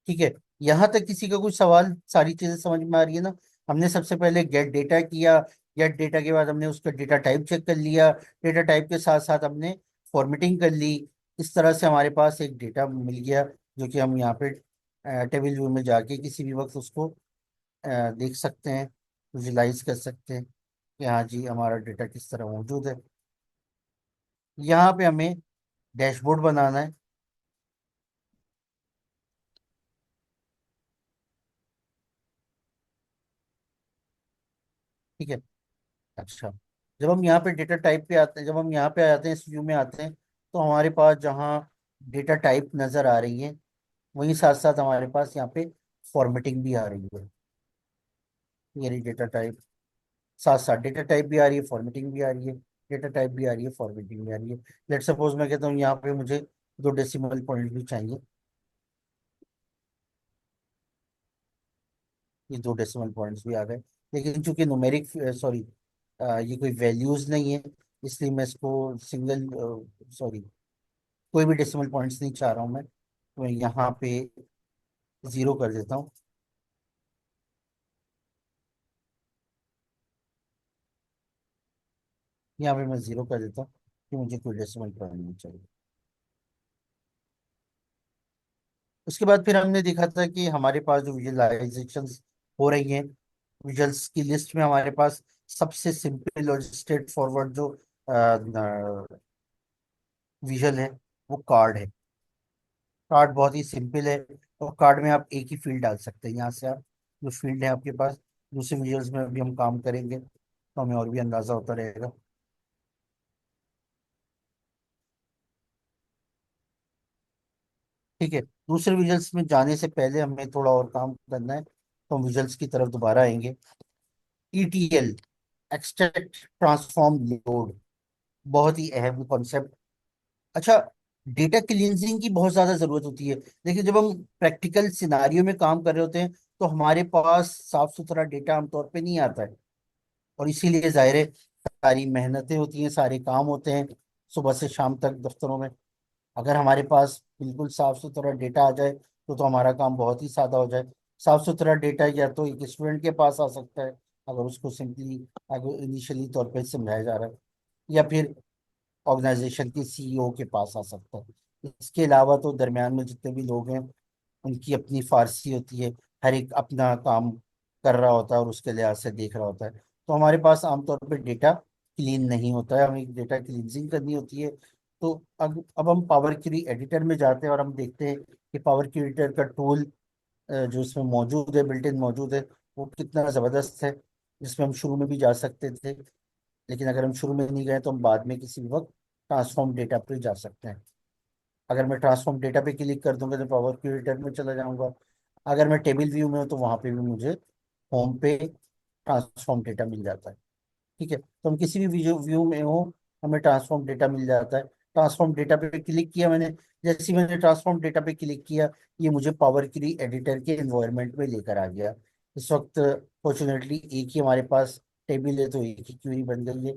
ठीक है। यहाँ तक किसी का कुछ सवाल, सारी चीजें समझ में आ रही है ना। हमने सबसे पहले गेट डेटा किया। गेट डेटा के बाद हमने उसका डेटा टाइप चेक कर लिया। डेटा टाइप के साथ साथ हमने फॉर्मेटिंग कर ली। इस तरह से हमारे पास एक डेटा मिल गया, जो कि हम यहाँ पे टेबल व्यू में जाके किसी भी वक्त उसको देख सकते हैं, विजुलाइज कर सकते हैं कि हाँ जी हमारा डेटा किस तरह मौजूद है। यहाँ पे हमें डैशबोर्ड बनाना है। ठीक है। अच्छा, जब हम यहाँ पे डेटा टाइप पे आते हैं, जब हम यहाँ पे आ जाते हैं, इस व्यू में आते हैं, तो हमारे पास जहाँ डेटा टाइप नज़र आ रही है, वहीं साथ साथ हमारे पास यहाँ पे फॉर्मेटिंग भी आ रही है। ये रही डेटा टाइप, साथ साथ डेटा टाइप भी आ रही है, फॉर्मेटिंग भी आ रही है। डेटा टाइप भी आ रही है, फॉर्मेटिंग भी आ रही है। लेट सपोज मैं कहता हूँ यहाँ पे मुझे 2 डेसिमल पॉइंट भी चाहिए। ये 2 डेसिमल पॉइंट्स भी आ गए। लेकिन चूंकि न्यूमेरिक, सॉरी, ये कोई वैल्यूज नहीं है, इसलिए मैं इसको सिंगल, सॉरी, कोई भी डेसिमल पॉइंट्स नहीं चाह रहा हूँ मैं, तो मैं यहाँ पे 0 कर देता हूँ। यहाँ पे मैं 0 कर देता हूँ कि मुझे कोई डेसिमल पॉइंट नहीं चाहिए। उसके बाद फिर हमने देखा था कि हमारे पास जो विजुअलाइजेशन हो रही हैं, विजुअल्स की लिस्ट में हमारे पास सबसे सिंपल और स्ट्रेट फॉरवर्ड जो विजन है वो कार्ड है। कार्ड बहुत ही सिंपल है, और कार्ड में आप एक ही फील्ड डाल सकते हैं। यहाँ से आप जो फील्ड है आपके पास, दूसरे विजुअल्स में भी हम काम करेंगे तो हमें और भी अंदाजा होता रहेगा। ठीक है, दूसरे विजुअल्स में जाने से पहले हमें थोड़ा और काम करना है, तो हम विजुअल्स की तरफ दोबारा आएंगे। ETL, एक्सट्रैक्ट ट्रांसफॉर्म लोड, बहुत ही अहम कॉन्सेप्ट। अच्छा, डेटा क्लींजिंग की बहुत ज्यादा जरूरत होती है। देखिए, जब हम प्रैक्टिकल सिनारियो में काम कर रहे होते हैं तो हमारे पास साफ सुथरा डेटा आमतौर पे नहीं आता है, और इसीलिए जाहिर है सारी मेहनतें होती हैं, सारे काम होते हैं सुबह से शाम तक दफ्तरों में। अगर हमारे पास बिल्कुल साफ सुथरा डेटा आ जाए तो हमारा काम बहुत ही सादा हो जाए। साफ सुथरा डेटा या तो एक स्टूडेंट के पास आ सकता है, अगर उसको सिंपली अगर इनिशियली तौर पे समझाया जा रहा है, या फिर ऑर्गेनाइजेशन के CEO के पास आ सकता है। इसके अलावा तो दरमियान में जितने भी लोग हैं उनकी अपनी फारसी होती है, हर एक अपना काम कर रहा होता है और उसके लिहाज से देख रहा होता है। तो हमारे पास आमतौर पर डेटा क्लीन नहीं होता है, हमें डेटा क्लींजिंग करनी होती है। तो अब हम पावर क्वेरी एडिटर में जाते हैं और हम देखते हैं कि पावर क्वेरी एडिटर का टूल जो इसमें मौजूद है, बिल्ट इन मौजूद है, वो कितना ज़बरदस्त है। जिसमें हम शुरू में भी जा सकते थे, लेकिन अगर हम शुरू में नहीं गए तो हम बाद में किसी भी वक्त ट्रांसफॉर्म डेटा पे जा सकते हैं। अगर मैं ट्रांसफॉर्म डेटा पे क्लिक कर दूंगा तो पावर क्यूरेटर में चला जाऊंगा। अगर मैं टेबल व्यू में हूँ तो वहां पे भी मुझे होम पे ट्रांसफॉर्म डेटा मिल जाता है। ठीक है, तो हम किसी भी व्यू व्यू में हो, हमें ट्रांसफॉर्म डेटा मिल जाता है। ट्रांसफॉर्म डेटा पे क्लिक किया मैंने, जैसे ही मैंने ट्रांसफॉर्म डेटा पे क्लिक किया, ये मुझे पावर क्वेरी एडिटर के एनवायरनमेंट में लेकर आ गया। इस वक्त फॉर्चुनेटली एक ही हमारे पास टेबल है, तो एक ही क्वेरी बन गई है।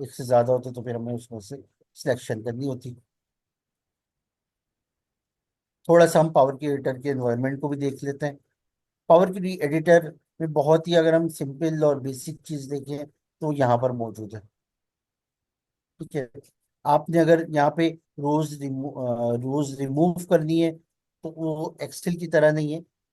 एक से ज्यादा होते तो फिर हमें उसमें से सिलेक्शन करनी होती। थोड़ा सा हम पावर क्वेरी एडिटर के एनवायरनमेंट को भी देख लेते हैं। पावर क्वेरी एडिटर में बहुत ही, अगर हम सिंपल और बेसिक चीज देखें तो यहाँ पर मौजूद है। ठीक है, आपने अगर यहाँ पे रोज रिमूव करनी है तो वो एक्सेल की तरह नहीं है।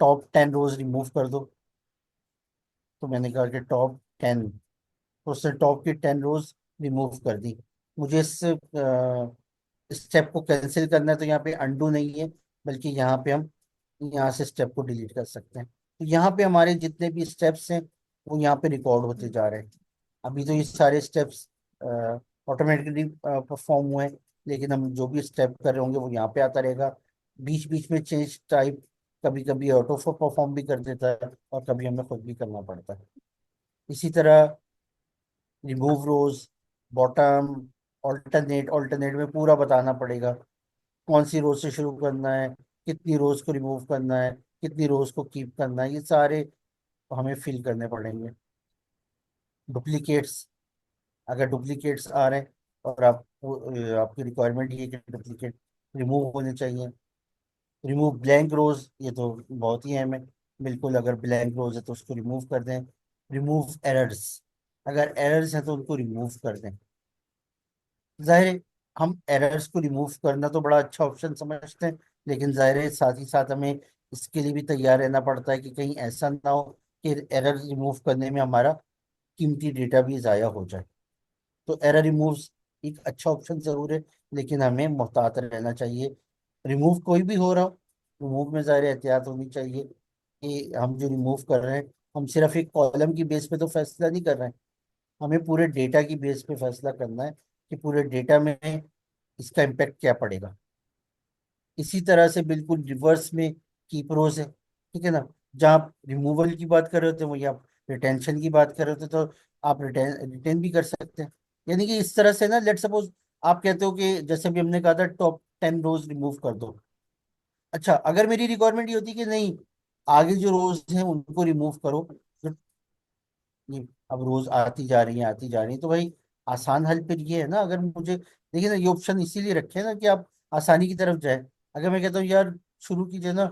टॉप 10 रोज रिमूव कर दो, तो मैंने कहा कि टॉप 10, तो उसने टॉप की 10 रोज रिमूव कर दी। मुझे इस स्टेप को कैंसिल करना है तो यहाँ पे अंडू नहीं है, बल्कि यहाँ पे हम यहाँ से स्टेप को डिलीट कर सकते हैं। तो यहाँ पे हमारे जितने भी स्टेप्स हैं वो यहाँ पे रिकॉर्ड होते जा रहे हैं। अभी तो ये सारे स्टेप्स ऑटोमेटिकली परफॉर्म हुए हैं, लेकिन हम जो भी स्टेप कर रहे होंगे वो यहाँ पे आता रहेगा। बीच बीच में चेंज टाइप कभी कभी ऑटो परफॉर्म भी कर देता है, और कभी हमें खुद भी करना पड़ता है। इसी तरह रिमूव रोज, बॉटम, ऑल्टरनेट, ऑल्टरनेट में पूरा बताना पड़ेगा कौन सी रोज से शुरू करना है, कितनी रोज को रिमूव करना है, कितनी रोज को कीप करना है, ये सारे हमें फिल करने पड़ेंगे। डुप्लीकेट्स, अगर डुप्लीकेट्स आ रहे हैं और आपकी रिक्वायरमेंट ये है कि डुप्लीकेट रिमूव होने चाहिए। रिमूव ब्लैंक रोज, ये तो बहुत ही अहम है। बिल्कुल, अगर ब्लैंक रोज है तो उसको रिमूव कर दें। रिमूव एरर्स, अगर एरर्स हैं तो उनको रिमूव कर दें। जाहिर है हम एरर्स को रिमूव करना तो बड़ा अच्छा ऑप्शन समझते हैं, लेकिन जाहिर है साथ ही साथ हमें इसके लिए भी तैयार रहना पड़ता है कि कहीं ऐसा ना हो कि एरर रिमूव करने में हमारा कीमती डेटा भी ज़ाया हो जाए। तो एरर रिमूव एक अच्छा ऑप्शन ज़रूर है, लेकिन हमें मुहतात रहना चाहिए। रिमूव कोई भी हो रहा हो, रिमूव में ज़ाहिर एहतियात होनी चाहिए कि हम जो रिमूव कर रहे हैं, हम सिर्फ एक कॉलम की बेस पे तो फैसला नहीं कर रहे हैं, हमें पूरे डेटा की बेस पे फैसला करना है कि पूरे डेटा में इसका इम्पेक्ट क्या पड़ेगा। इसी तरह से बिल्कुल रिवर्स में की प्रोज है। ठीक है ना, जहाँ आप रिमूवल की बात कर रहे होते हैं वही आप रिटेंशन की बात कर रहे होते, तो आप रिटेन रिटेन भी कर सकते हैं। यानी कि इस तरह से ना, लेट सपोज आप कहते हो कि जैसे भी हमने कहा था टॉप 10 रोज रिमूव कर दो। अच्छा, अगर मेरी रिक्वायरमेंट ये होती कि नहीं, आगे जो रोज हैं उनको रिमूव करो, तो ये अब रोज आती जा रही है आती जा रही है, तो भाई आसान हल फिर ये है ना। अगर मुझे देखिए ना, ये ऑप्शन इसीलिए रखे हैं ना कि आप आसानी की तरफ जाए। अगर मैं कहता हूँ यार शुरू कीजिए ना,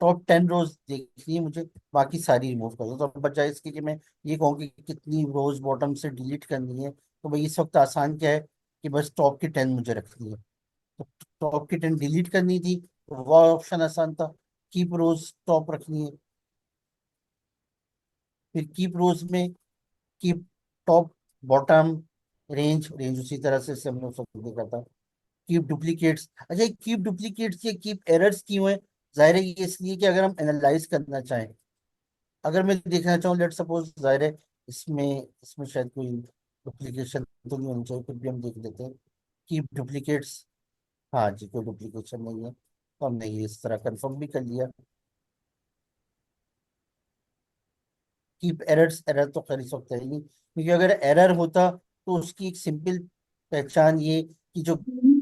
टॉप 10 रोज देखनी है मुझे, बाकी सारी रिमूव कर दो, तो बजाय इसके कि मैं ये कहूँ कि कितनी रोज बॉटम से डिलीट करनी है, तो भाई इस वक्त आसान क्या है कि बस टॉप की 10 मुझे रखनी है। तो टॉप की 10 डिलीट करनी थी तो वह ऑप्शन आसान था, कीप रोज टॉप रखनी है। फिर कीप रोज में keep top bottom range range उसी तरह से हम लोग सब देखा था। कीप डुप्लीकेट्स, अच्छा कीप डुप्लीकेट्स या कीप एरर्स क्यों है? जाहिर है ये इसलिए कि अगर हम एनालाइज करना चाहें, अगर मैं देखना चाहूँ, लेट सपोज, जाहिर है इसमें इसमें शायद कोई डुप्लीकेशन तो नहीं होनी चाहिए, फिर भी हम देख लेते हैं। कीप डुप्लीकेट्स, हाँ जी कोई डुप्लीकेशन नहीं है, तो हमने ये इस तरह कंफर्म भी कर लिया। कीप एरर्स, एरर तो खैर इस वक्त है ही नहीं, क्योंकि अगर एरर होता तो उसकी एक सिंपल पहचान ये कि जो ग्रीन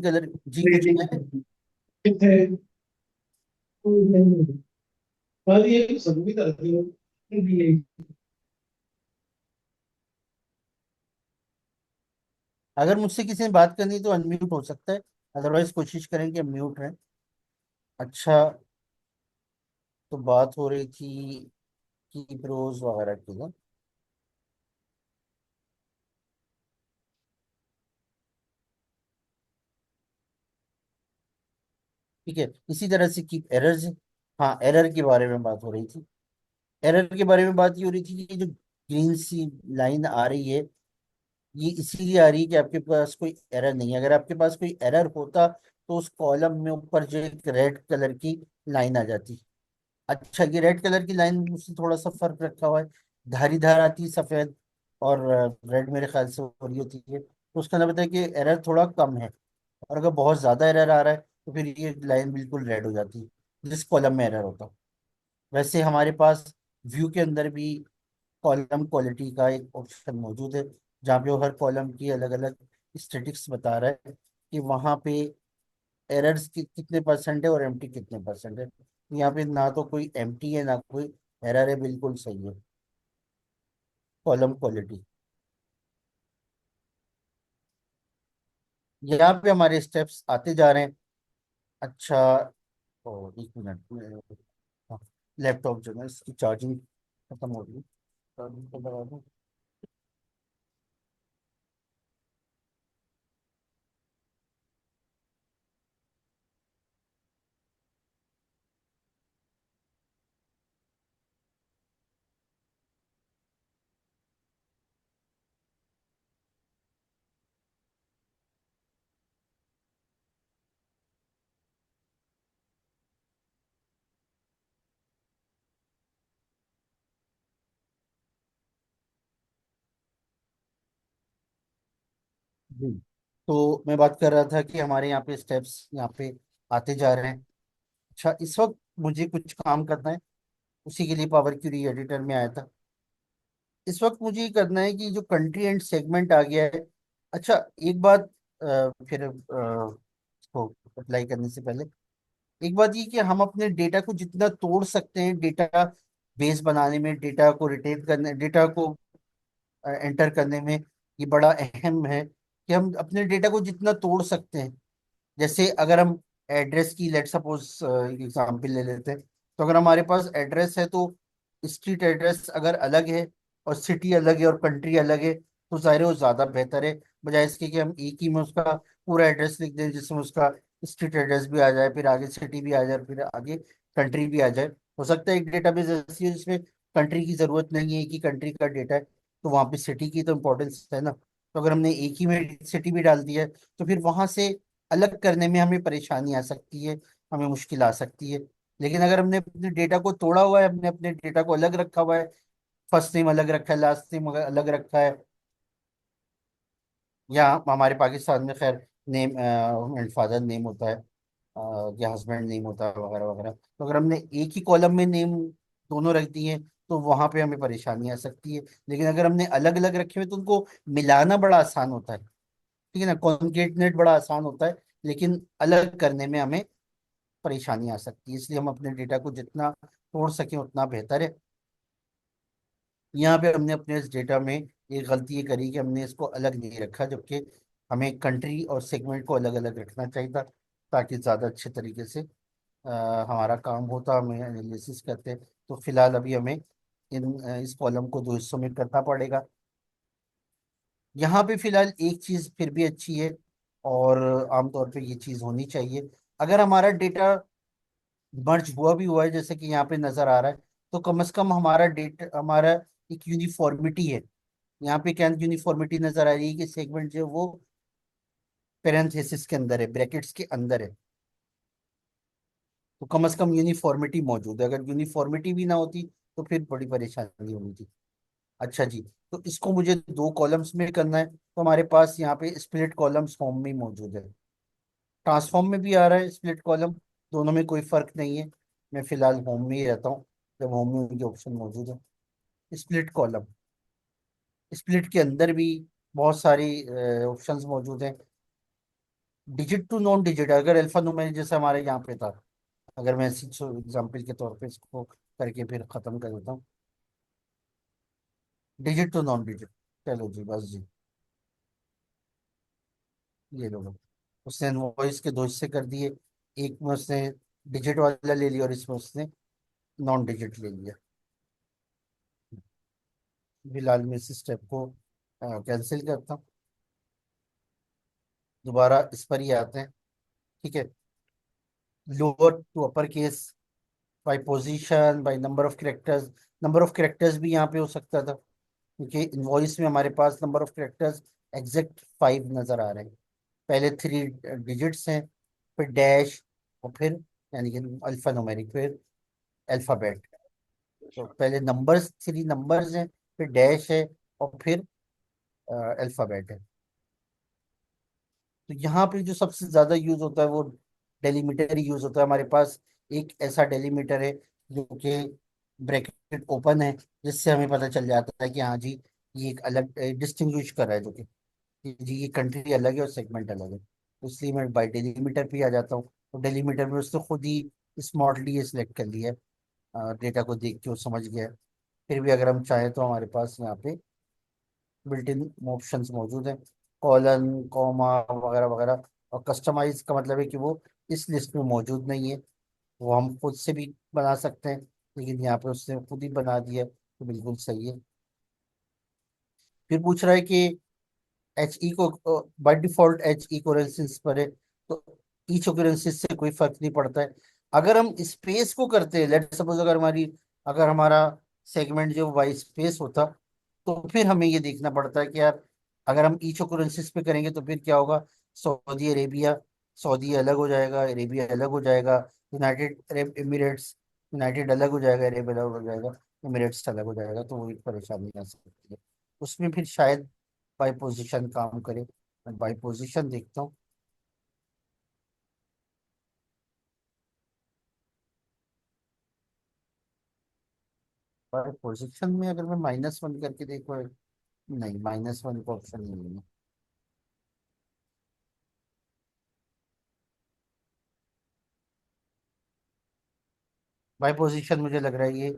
कलर, जी कुछ है। अगर मुझसे किसी ने बात करनी है तो अनम्यूट हो सकता है, अदरवाइज कोशिश करेंगे म्यूट रहें। अच्छा, तो बात हो रही थी की ब्रोज वगैरह की ना। ठीक है, इसी तरह से की एरर्स, हाँ एरर के बारे में बात हो रही थी। एरर के बारे में बात ये हो रही थी कि जो ग्रीन सी लाइन आ रही है, ये इसीलिए आ रही है कि आपके पास कोई एरर नहीं है। अगर आपके पास कोई एरर होता तो उस कॉलम में ऊपर जो एक रेड कलर की लाइन आ जाती। अच्छा, ये रेड कलर की लाइन उससे थोड़ा सा फर्क रखा हुआ है, धारी धार आती है सफेद, और रेड मेरे ख्याल से हो रही होती है, तो उसका मतलब है कि एरर थोड़ा कम है। और अगर बहुत ज्यादा एरर आ रहा है तो फिर ये लाइन बिल्कुल रेड हो जाती है, जिस कॉलम में एरर होता है। वैसे हमारे पास व्यू के अंदर भी कॉलम क्वालिटी का एक ऑप्शन मौजूद है, जहाँ पे वो हर कॉलम की अलग अलग स्टेटिक्स बता रहा है कि वहाँ पे एरर्स की कितने परसेंट है और एम्प्टी कितने परसेंट है। यहाँ पे ना तो कोई एम्प्टी है ना कोई एरर है, बिल्कुल सही है कॉलम क्वालिटी। यहाँ पे हमारे स्टेप्स आते जा रहे हैं। अच्छा, ओ एक मिनट लैपटॉप जो है इसकी चार्जिंग खत्म हो गई, चार्जिंग तो लगा दूं। जी, तो मैं बात कर रहा था कि हमारे यहाँ पे स्टेप्स यहाँ पे आते जा रहे हैं। अच्छा, इस वक्त मुझे कुछ काम करना है, उसी के लिए पावर क्यूरी एडिटर में आया था। इस वक्त मुझे ये करना है कि जो कंट्री एंड सेगमेंट आ गया है। अच्छा, एक बात, फिर इसको अप्लाई करने से पहले एक बात ये कि हम अपने डेटा को जितना तोड़ सकते हैं डेटा बेस बनाने में, डेटा को रिटेन करने, डेटा को एंटर करने में, ये बड़ा अहम है कि हम अपने डेटा को जितना तोड़ सकते हैं। जैसे अगर हम एड्रेस की, लेट सपोज एग्जाम्पल ले लेते हैं, तो अगर हमारे पास एड्रेस है तो स्ट्रीट एड्रेस अगर अलग है और सिटी अलग है और कंट्री अलग है, तो जाहिर है वो ज़्यादा बेहतर है, बजाय इसके कि हम एक ही में उसका पूरा एड्रेस लिख दें, जिसमें उसका स्ट्रीट एड्रेस भी आ जाए, फिर आगे सिटी भी आ जाए, फिर आगे कंट्री भी आ जाए। हो सकता है एक डेटाबेस ऐसी है जिसमें कंट्री की ज़रूरत नहीं है, एक ही कंट्री का डेटा है, तो वहाँ पे सिटी की तो इम्पोर्टेंस है ना। तो अगर हमने एक ही में सिटी भी डाल दी है तो फिर वहां से अलग करने में हमें परेशानी आ सकती है, हमें मुश्किल आ सकती है। लेकिन अगर हमने अपने डेटा को तोड़ा हुआ है, हमने अपने डेटा को अलग रखा हुआ है, फर्स्ट नेम अलग रखा है, लास्ट नेम अलग रखा है, या हमारे पाकिस्तान में खैर नेम एंड फादर नेम होता है, या हस्बैंड नेम होता है वगैरह वगैरह, तो अगर हमने एक ही कॉलम में नेम दोनों रख दिए हैं तो वहां पे हमें परेशानी आ सकती है। लेकिन अगर हमने अलग अलग रखे हुए तो उनको मिलाना बड़ा आसान होता है, ठीक है ना, कॉन्केटनेट बड़ा आसान होता है, लेकिन अलग करने में हमें परेशानी आ सकती है। इसलिए हम अपने डेटा को जितना तोड़ सकें उतना बेहतर है। यहाँ पे हमने अपने इस डेटा में एक गलती ये करी कि हमने इसको अलग नहीं रखा, जबकि हमें कंट्री और सेगमेंट को अलग अलग रखना चाहिए था, ताकि ज़्यादा अच्छे तरीके से हमारा काम होता, हमें एनालिसिस करते। तो फिलहाल अभी हमें इस कॉलम को दो हिस्सों में करना पड़ेगा। यहाँ पे फिलहाल एक चीज़ फिर भी अच्छी है, और आमतौर पे ये चीज़ होनी चाहिए। अगर हमारा डेटा मर्ज हुआ है जैसे कि यहाँ पे नजर आ रहा है। तो कम से कम हमारा डेट हमारा एक यूनिफॉर्मिटी है। यहाँ पे क्या यूनिफॉर्मिटी नजर आ रही है कि सेगमेंट जो है वो पेरेंथेसिस के अंदर है, ब्रैकेट्स के अंदर है। तो कम से कम यूनिफॉर्मिटी मौजूद है। अगर यूनिफॉर्मिटी भी ना होती तो फिर बड़ी परेशानी होनी थी। अच्छा जी। तो इसको मुझे दो कॉलम्स में करना है, तो हमारे पास यहाँ पे स्प्लिट कॉलम्स फॉर्म में मौजूद है। ट्रांसफॉर्म में भी आ रहा है स्प्लिट कॉलम, दोनों में कोई फर्क नहीं है। मैं फिलहाल होम में ही रहता हूँ, जब होम में मुझे ऑप्शन मौजूद है स्प्लिट कॉलम। स्प्लिट के अंदर भी बहुत सारी ऑप्शंस मौजूद हैं। डिजिट टू नॉन डिजिट, अगर अल्फा न्यूमेरिक जैसे हमारे यहाँ पे था, अगर मैं एग्जाम्पल के तौर पे इसको करके फिर खत्म कर देता हूँ। डिजिट टू नॉन डिजिट, चलो जी बस जी। ये लो लो। उसने वॉइस के दो हिस्से कर दिए, एक में उसने डिजिट वाला ले लिया और इसमें उसने नॉन डिजिट ले लिया। फिलहाल मैं इस स्टेप को कैंसिल करता हूँ। दोबारा इस पर ही आते हैं। ठीक है। Lower to upper case, by position, by number of characters. Number of characters भी यहाँ पे हो सकता था, क्योंकि इनवॉइस में हमारे पास नंबर ऑफ कैरेक्टर्स एग्जैक्ट 5 नजर आ रहे हैं। पहले 3 डिजिट्स हैं, फिर डैश, और फिर यानी कि अल्फा न्यूमेरिक, फिर अल्फाबेट। तो पहले नंबर्स, 3 नंबर्स हैं, फिर डैश है, और फिर अल्फाबेट है। तो यहाँ पे जो सबसे ज्यादा यूज होता है वो डेलीमीटर ही यूज होता है हमारे पास। एक ऐसा डेलीमीटर है जो कि ब्रैकेट ओपन है, जिससे हमें पता चल जाता है कि हाँ जी, ये एक अलग डिस्टिंग्विश कर रहा है, जो कि जी ये कंट्री अलग है और सेगमेंट अलग है। तो इसलिए मैं बाई डेलीमीटर पे आ जाता हूँ। तो डेलीमीटर में उसने खुद ही स्मार्टली ये सिलेक्ट कर लिया है, डेटा को देख के वो समझ गया है। फिर भी अगर हम चाहें तो हमारे पास यहाँ पे बिल्ट इन ऑप्शंस मौजूद हैं, कॉलन, कॉमा वगैरह वगैरह। और कस्टमाइज का मतलब है कि वो इस लिस्ट में मौजूद नहीं है, वो हम खुद से भी बना सकते हैं, लेकिन यहाँ पे उसने खुद ही बना दिया है, तो बिल्कुल सही है। फिर पूछ रहा है कि एच ई को बाय डिफॉल्ट एच इक्वलेंसिस पर है, तो ईच ओकरेंसिस से कोई फर्क नहीं पड़ता है। अगर हम स्पेस को करते हैं, लेट सपोज अगर हमारा सेगमेंट जो वाई स्पेस होता, तो फिर हमें ये देखना पड़ता है कि यार अगर हम ईच ओकरेंसिस पे करेंगे तो फिर क्या होगा। सऊदी अरेबिया, सऊदी अलग हो जाएगा, अरेबिया अलग हो जाएगा, यूनाइटेड अरब एमिरेट्स, यूनाइटेड अलग हो जाएगा, अरब अलग हो जाएगा, एमिरेट्स अलग हो जाएगा, तो वो एक परेशानी आ सकती है। उसमें फिर शायद बाई पोजीशन काम करे। मैं बाई पोजीशन देखता हूँ। बाई पोजीशन में अगर मैं -1 करके देखो, नहीं, -1 का ऑप्शन नहीं है। बाई पोजीशन मुझे लग रहा है ये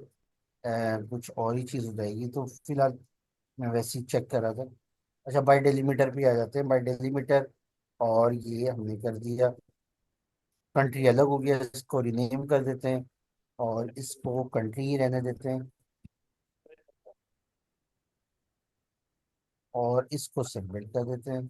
कुछ और ही चीज हो जाएगी, तो फिलहाल मैं वैसे ही चेक कर रहा था। अच्छा, बाई डेलीमीटर पे आ जाते हैं। बाई डेलीमीटर, और ये हमने कर दिया। कंट्री अलग हो गया, इसको रिनेम कर देते हैं और इसको कंट्री ही रहने देते हैं, और इसको सेगमेंट कर देते हैं।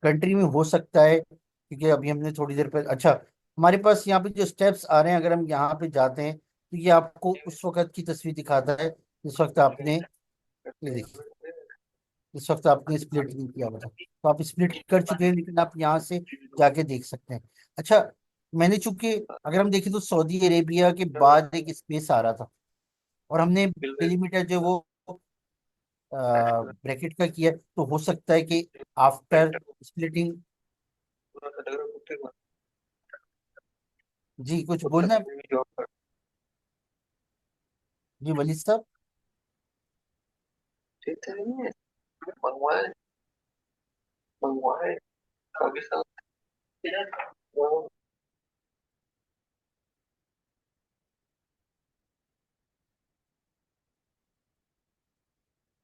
कंट्री में हो सकता है, क्योंकि अभी हमने थोड़ी देर पहले, अच्छा, हमारे पास यहाँ पे जो स्टेप्स आ रहे हैं, अगर हम यहाँ पे जाते हैं तो ये आपको उस वक्त की तस्वीर दिखाता है जिस वक्त आपने, ये देखिए, इस वक्त आपने स्प्लिट नहीं किया हुआ था, तो आप स्प्लिट कर चुके हैं, लेकिन आप यहाँ से जाके देख सकते हैं। अच्छा, मैंने चूंकि अगर हम देखें तो सऊदी अरेबिया के बाद एक स्पेस आ रहा था, और हमने डेलीमीटर जो वो ब्रैकेट का किया, तो हो सकता है कि आफ्टर स्प्लिटिंग। जी कुछ बोलना है? जी वली साहब।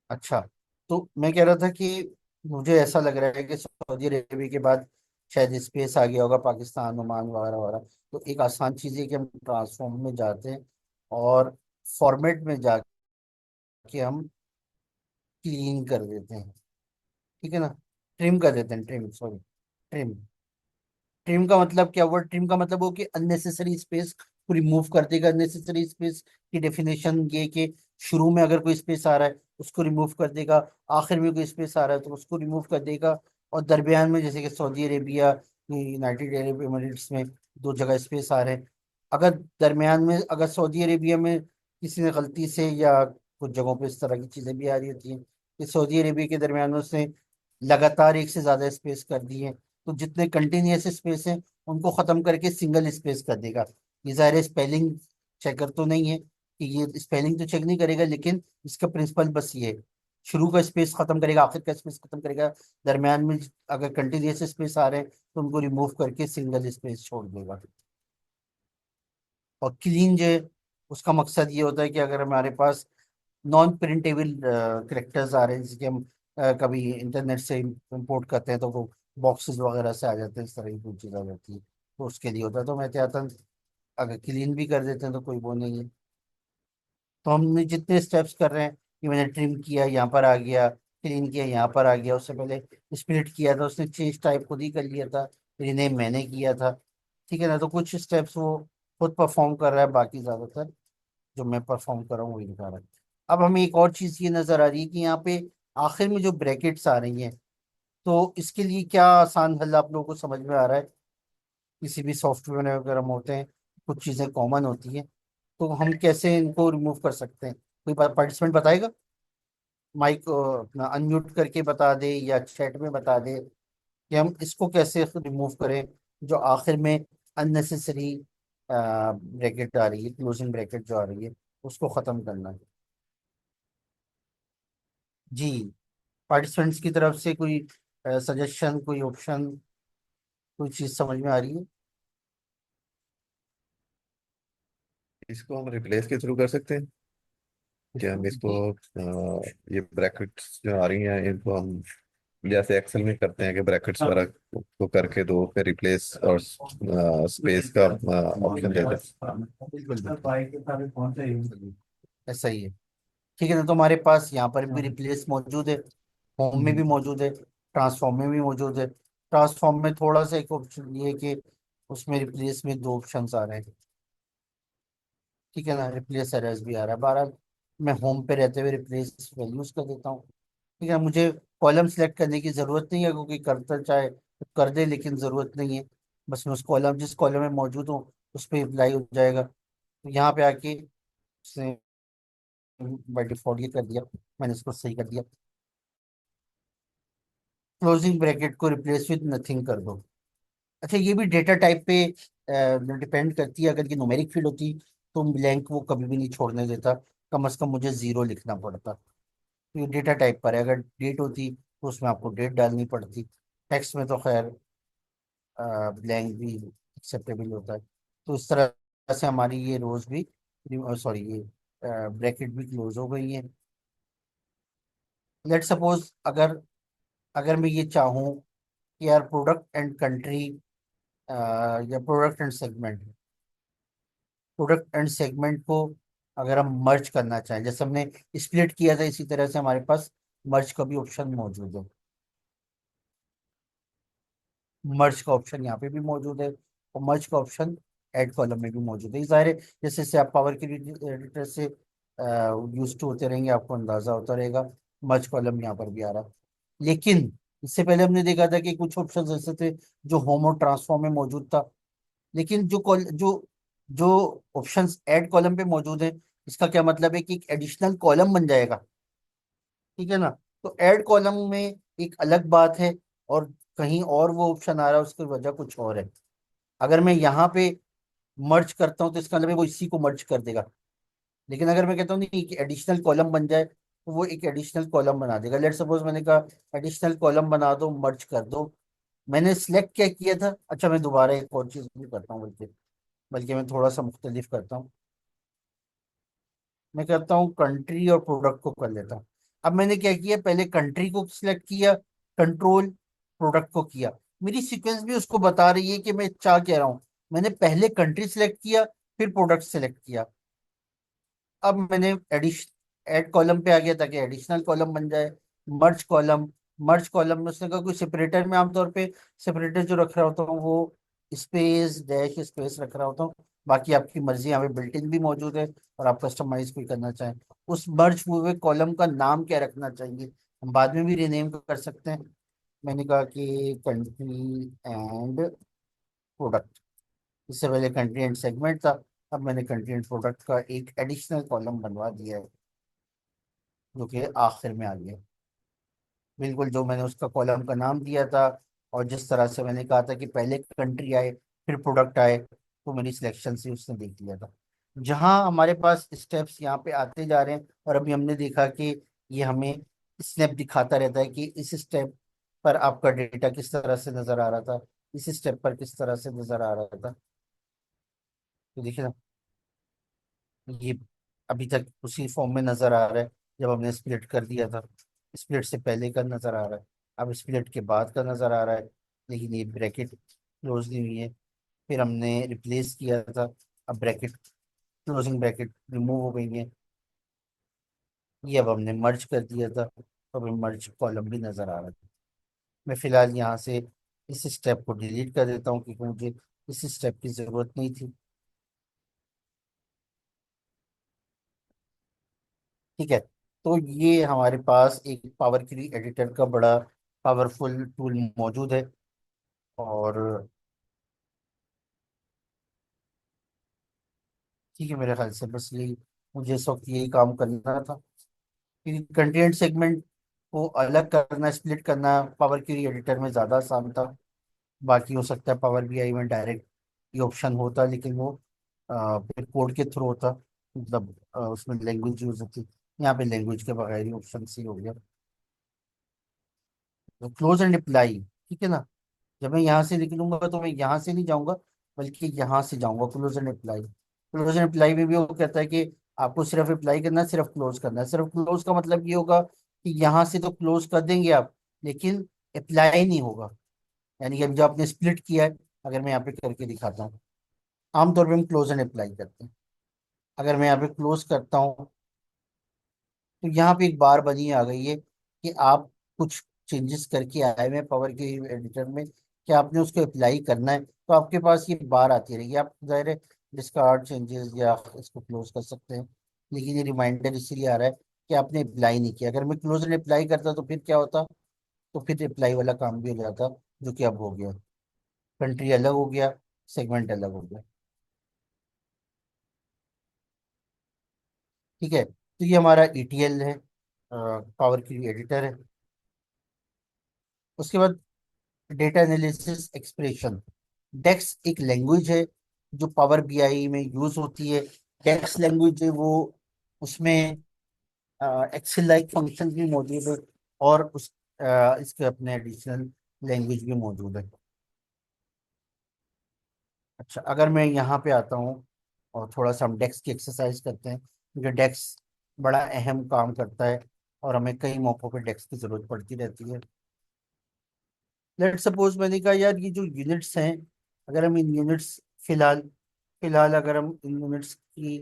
अच्छा, तो मैं कह रहा था कि मुझे ऐसा लग रहा है कि सऊदी अरेबिया के बाद शायद स्पेस आ गया होगा, पाकिस्तान, ओमान वगैरह वगैरह। तो एक आसान चीज़ है कि हम ट्रांसफॉर्म में जाते हैं और फॉर्मेट में जाके हम क्लीन कर देते हैं। ठीक है ना। ट्रिम कर देते हैं, ट्रिम, सॉरी, ट्रिम। ट्रिम का मतलब क्या हुआ? ट्रिम का मतलब वो कि अननेसेसरी स्पेस को रिमूव कर देगा। अननेसेसरी स्पेस की डेफिनेशन ये कि शुरू में अगर कोई स्पेस आ रहा है उसको रिमूव कर देगा, आखिर में कोई स्पेस आ रहा है तो उसको रिमूव कर देगा, और दरमियान में जैसे कि Saudi Arabia, United Arab Emirates में दो जगह स्पेस आ रहे हैं। अगर दरमियान में, अगर सऊदी अरेबिया में किसी ने गलती से, या कुछ जगहों पे इस तरह की चीजें भी आ रही होती हैं कि सऊदी अरेबिया के दरमियान में उसने लगातार एक से ज्यादा स्पेस कर दी है, तो जितने कंटिन्यूअस स्पेस हैं उनको खत्म करके सिंगल स्पेस कर देगा। ये ज़ाहिर स्पेलिंग चेकर तो नहीं है कि ये स्पेलिंग तो चेक नहीं करेगा, लेकिन इसका प्रिंसिपल बस ये है, शुरू का स्पेस खत्म करेगा, आखिर का स्पेस खत्म करेगा, दरमियान में अगर कंटिन्यूअस स्पेस आ रहे हैं तो उनको रिमूव करके सिंगल स्पेस छोड़ देगा। और क्लीन जो है उसका मकसद ये होता है कि अगर हमारे पास नॉन प्रिंटेबल करेक्टर्स आ रहे हैं, जिसके हम कभी इंटरनेट से इंपोर्ट करते हैं तो वो बॉक्सेस वगैरह से आ जाते हैं, इस तरह की कोई चीज़ आ जाती है, तो उसके लिए होता है। तो मैं चाहता हूँ अगर क्लीन भी कर देते हैं तो कोई वो नहीं है। तो हमने जितने स्टेप्स कर रहे हैं कि मैंने ट्रिम किया यहाँ पर आ गया, क्लीन किया यहाँ पर आ गया, उससे पहले स्प्लिट किया था, उसने चेंज टाइप खुद ही कर लिया था, रीनेम मैंने किया था, ठीक है ना। तो कुछ स्टेप्स वो खुद परफॉर्म कर रहा है, बाकी ज़्यादातर जो मैं परफॉर्म कर रहा हूँ वही दिखा रहा है। अब हमें एक और चीज़ ये नज़र आ रही है कि यहाँ पे आखिर में जो ब्रैकेट्स आ रही हैं, तो इसके लिए क्या आसान हल आप लोगों को समझ में आ रहा है? किसी भी सॉफ्टवेयर में अगर हम होते हैं, कुछ चीज़ें कॉमन होती हैं, तो हम कैसे इनको रिमूव कर सकते हैं? कोई पार्टिसिपेंट बताएगा? माइक अपना अनम्यूट करके बता दे या चैट में बता दे कि हम इसको कैसे रिमूव करें, जो आखिर में अननेसेसरी ब्रैकेट आ रही है, क्लोजिंग ब्रैकेट जो आ रही है, उसको ख़त्म करना है। जी, पार्टिसिपेंट्स की तरफ से कोई सजेशन, कोई ऑप्शन, कोई चीज़ समझ में आ रही है? इसको हम रिप्लेस के थ्रू कर सकते हैं, कि हम इसको जी, ये ब्रैकेट्स जो आ रही हैं इनको हम जैसे एक्सेल में करते हैं कि ब्रैकेट्स वगैरह को करके दो, फिर रिप्लेस और स्पेस का ऑप्शन दे दें। बिल्कुल बिल्कुल ऐसा ही है। ठीक है ना, तो हमारे पास यहाँ पर भी रिप्लेस मौजूद है, होम में भी मौजूद है, ट्रांसफॉर्म में भी मौजूद है। ट्रांसफॉर्म में थोड़ा सा एक ऑप्शन ये है कि उसमें रिप्लेस में दो ऑप्शन आ रहे हैं, ठीक है ना, रिप्लेस एरर्स भी आ रहा है। 12 मैं होम पे रहते हुए रिप्लेस वैल्यूज कर देता हूँ, ठीक है। मुझे कॉलम सेलेक्ट करने की जरूरत नहीं है, क्योंकि करता चाहे तो कर दे, लेकिन जरूरत नहीं है। बस मैं उस कॉलम, जिस कॉलम में मौजूद हूँ उस पर अप्लाई हो जाएगा। तो यहाँ पे आके उसने बाई डिफॉल्ट ये कर दिया, मैंने इसको सही कर दिया। क्लोजिंग ब्रैकेट को रिप्लेस विद नथिंग कर दो। अच्छा, ये भी डेटा टाइप पे डिपेंड करती है। अगर ये न्यूमेरिक फील्ड होती तो ब्लैंक वो कभी भी नहीं छोड़ने देता, कम से कम मुझे जीरो लिखना पड़ता। तो ये डेटा टाइप पर है। अगर डेट होती तो उसमें आपको डेट डालनी पड़ती। टेक्स्ट में तो खैर ब्लैंक भी एक्सेप्टेबल होता है। तो इस तरह से हमारी ये रोज भी, सॉरी, ये ब्रैकेट भी क्लोज हो गई है। लेट सपोज अगर अगर मैं ये चाहूँ कि यार प्रोडक्ट एंड कंट्री, या प्रोडक्ट एंड सेगमेंट को अगर हम मर्ज करना चाहें, जैसे हमने स्प्लिट किया था, इसी तरह से हमारे पास मर्ज का भी ऑप्शन मौजूद है। मर्ज का ऑप्शन यहाँ पे भी मौजूद है, और मर्ज का ऑप्शन ऐड कॉलम में भी मौजूद है। ये ज़ाहिर है, जैसे जैसे आप पावर क्वेरी एडिटर से यूज टू होते रहेंगे, आपको अंदाजा होता रहेगा। मर्ज कॉलम यहाँ पर भी आ रहा है, लेकिन इससे पहले हमने देखा था कि कुछ ऑप्शन ऐसे थे जो होम और ट्रांसफॉर्म में मौजूद था। लेकिन जो ऑप्शंस ऐड कॉलम पे मौजूद है, इसका क्या मतलब है कि एक एडिशनल कॉलम बन जाएगा, ठीक है ना। तो ऐड कॉलम में एक अलग बात है, और कहीं और वो ऑप्शन आ रहा है, उसकी वजह कुछ और है। अगर मैं यहाँ पे मर्ज करता हूँ तो इसका मतलब है वो इसी को मर्ज कर देगा। लेकिन अगर मैं कहता हूँ नहीं कि एडिशनल कॉलम बन जाए, तो वो एक एडिशनल कॉलम बना देगा। लेट सपोज मैंने कहा एडिशनल कॉलम बना दो, मर्ज कर दो। मैंने सिलेक्ट क्या किया था? अच्छा, मैं दोबारा एक और चीज भी करता हूँ, बल्कि बल्कि मैं थोड़ा सा मुख्तलिफ करता हूँ। मैं कहता हूँ कंट्री और प्रोडक्ट को कर लेता हूँ। अब मैंने क्या किया, पहले कंट्री को सिलेक्ट किया, कंट्रोल, प्रोडक्ट को किया। मेरी सीक्वेंस भी उसको बता रही है कि मैं क्या कह रहा हूँ। मैंने पहले कंट्री सिलेक्ट किया, फिर प्रोडक्ट सिलेक्ट किया। अब मैंने एडिश ऐड कॉलम पे आ गया ताकि एडिशनल कॉलम बन जाए, मर्ज कॉलम, मर्ज कॉलम में उसने कहा कोई सेपरेटर में, आमतौर पे सेपरेटर जो रख रहा होता हूँ वो स्पेस डैश स्पेस रख रहा होता हूँ। बाकी आपकी मर्जी, यहाँ पे बिल्ट इन भी मौजूद है और आप कस्टमाइज भी करना चाहें। उस मर्ज हुए कॉलम का नाम क्या रखना चाहिए, हम बाद में भी रीनेम कर सकते हैं। मैंने कहा कि कंट्री एंड प्रोडक्ट। इससे पहले कंट्री एंड सेगमेंट था, अब मैंने कंट्री एंड प्रोडक्ट का एक एडिशनल कॉलम बनवा दिया है जो कि आखिर में आ गया। बिल्कुल जो मैंने उसका कॉलम का नाम दिया था और जिस तरह से मैंने कहा था कि पहले कंट्री आए फिर प्रोडक्ट आए, तो मेरी सिलेक्शन से उसने देख लिया था। जहां हमारे पास स्टेप्स यहाँ पे आते जा रहे हैं, और अभी हमने देखा कि ये हमें स्नैप दिखाता रहता है कि इस स्टेप पर आपका डेटा किस तरह से नजर आ रहा था, इस स्टेप पर किस तरह से नजर आ रहा था। तो देखिए ना, ये अभी तक उसी फॉर्म में नजर आ रहा है जब हमने स्प्लिट कर दिया था। स्प्लिट से पहले का नजर आ रहा है, अब स्प्लिट के बाद का नजर आ रहा है, लेकिन ये ब्रैकेट क्लोज नहीं हुई है। फिर हमने रिप्लेस किया था, अब ब्रैकेट क्लोजिंग ब्रैकेट रिमूव हो गई है। ये अब हमने मर्ज कर दिया था, तो अभी मर्ज कॉलम भी नजर आ रहा है। मैं फिलहाल यहाँ से इस स्टेप को डिलीट कर देता हूँ क्योंकि मुझे इस स्टेप की जरूरत नहीं थी। ठीक है, तो ये हमारे पास एक पावर क्वेरी एडिटर का बड़ा पावरफुल टूल मौजूद है। और ठीक है, मेरे ख्याल से बस यही, मुझे इस वक्त यही काम करना था क्योंकि कंटेंट सेगमेंट को अलग करना, स्प्लिट करना पावर क्वेरी एडिटर में ज़्यादा आसान था। बाकी हो सकता है पावर बीआई में डायरेक्ट ये ऑप्शन होता, लेकिन वो फिर कोड के थ्रू होता, मतलब उसमें लैंग्वेज यूज होती। यहाँ पे लैंग्वेज के बगैर ही ऑप्शन सी हो गया। तो क्लोज एंड अप्लाई, ठीक है ना। जब मैं यहाँ से निकलूंगा तो मैं यहाँ से नहीं जाऊंगा, बल्कि यहाँ से जाऊंगा close and apply. Close and apply में भी वो कहता है कि आपको सिर्फ अप्लाई करना है, सिर्फ क्लोज करना है। सिर्फ क्लोज का मतलब ये होगा कि यहाँ से तो क्लोज कर देंगे आप, लेकिन अप्लाई नहीं होगा। यानी कि अभी जो आपने स्प्लिट किया है, अगर मैं यहाँ पे करके दिखाता हूँ, आमतौर पे हम क्लोज एंड अप्लाई करते हैं। अगर मैं यहाँ पे क्लोज करता हूँ तो यहाँ पे एक बार बनी आ गई है कि आप कुछ चेंजेस करके आए हुए हैं पावर के एडिटर में, कि आपने उसको अप्लाई करना है, तो आपके पास ये बार आती रहेगी। आप जाहिर है डिस्कार्ड चेंजेस या इसको क्लोज कर सकते हैं, लेकिन ये रिमाइंडर इसीलिए आ रहा है कि आपने अप्लाई नहीं किया। अगर मैं क्लोज एंड अप्लाई करता तो फिर क्या होता, तो फिर अप्लाई वाला काम भी हो जाता, जो कि अब हो गया। कंट्री अलग हो गया, सेगमेंट अलग हो गया। ठीक है, तो ये हमारा ETL है, पावर क्वेरी एडिटर है। उसके बाद डेटा एनालिसिस एक्सप्रेशन। डेक्स एक लैंग्वेज है जो पावर बीआई में यूज होती है। डेक्स लैंग्वेज है वो, उसमें एक्सेल लाइक फंक्शन भी मौजूद है, और इसके अपने एडिशनल लैंग्वेज भी मौजूद है। अच्छा, अगर मैं यहाँ पे आता हूँ और थोड़ा सा हम डेक्स की एक्सरसाइज करते हैं, क्योंकि डेक्स बड़ा अहम काम करता है और हमें कई मौक़ों पे डेक्स की जरूरत पड़ती रहती है। लेट सपोज मैंने कहा यार ये जो यूनिट्स हैं, अगर हम इन यूनिट्स, फिलहाल फिलहाल अगर हम इन यूनिट्स की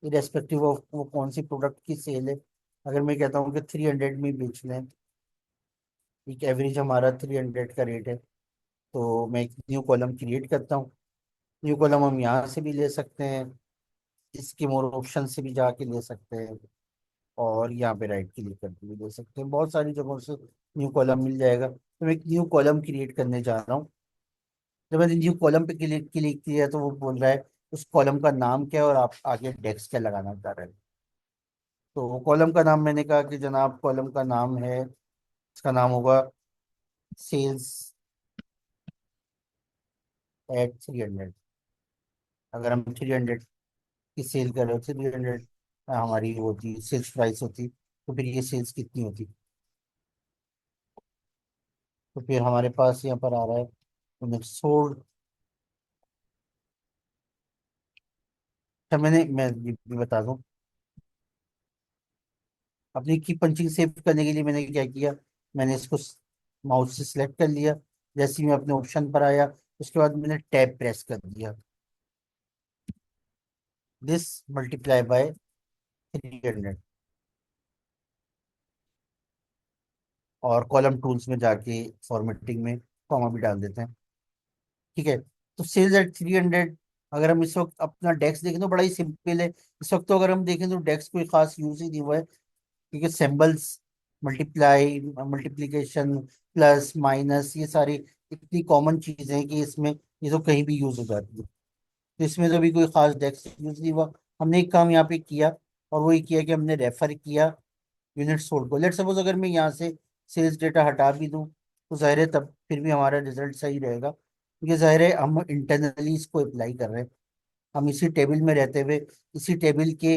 इरेस्पेक्टिव ऑफ वो कौन सी प्रोडक्ट की सेल है, अगर मैं कहता हूँ कि 300 में बेच लें, एक एवरेज हमारा 300 का रेट है, तो मैं एक न्यू कॉलम क्रिएट करता हूँ। न्यू कॉलम हम यहाँ से भी ले सकते हैं, इसके मोर ऑप्शन से भी जाके ले सकते हैं, और यहाँ पे राइट क्लिक करके भी ले सकते हैं। बहुत सारी जगहों से न्यू कॉलम मिल जाएगा। तो मैं एक न्यू कॉलम क्रिएट करने जा रहा हूँ। जब मैंने न्यू कॉलम पे क्लिक क्लिक किया तो वो बोल रहा है उस कॉलम का नाम क्या है और आप आगे डेस्क क्या लगाना चाह रहे हैं। तो कॉलम का नाम मैंने कहा कि जनाब कॉलम का नाम है, इसका नाम होगा सेल्स एट 300। अगर हम 300 की सेल कर रहे हो, 300 हमारी वो होती सेल्स प्राइस होती, तो फिर ये सेल्स कितनी होती। तो फिर हमारे पास यहाँ पर आ रहा है सोल्ड। अच्छा, मैं ये भी बता दूं, अपनी की पंचिंग सेव करने के लिए मैंने क्या किया, मैंने इसको माउस से सिलेक्ट कर लिया। जैसे ही मैं अपने ऑप्शन पर आया, उसके बाद मैंने टैब प्रेस कर दिया। This multiply by 300। और कॉलम टूल्स में जाके फॉर्मेटिंग में कॉमा भी डाल देते हैं। ठीक है। तो सेल्स एट 300, अगर हम इस वक्त अपना डेस्क देखें तो बड़ा ही सिंपल है। इस वक्त तो अगर हम देखें तो डेस्क कोई खास यूज ही नहीं हुआ है, क्योंकि symbols, multiply, multiplication, plus minus, ये सारी इतनी कॉमन चीजें हैं कि इसमें ये तो कहीं भी यूज हो जाती है। तो इसमें तो अभी कोई खास डेस्क यूज नहीं हुआ। हमने एक काम यहाँ पे किया, और वो ये किया कि हमने रेफर किया यूनिट सोल्ड को। लेट सपोज अगर मैं यहाँ से सेल्स डेटा हटा भी दूँ तो जाहिर है तब फिर भी हमारा रिजल्ट सही रहेगा, क्योंकि जाहिर है हम इंटरनली इसको अप्लाई कर रहे हैं। हम इसी टेबल में रहते हुए इसी टेबल के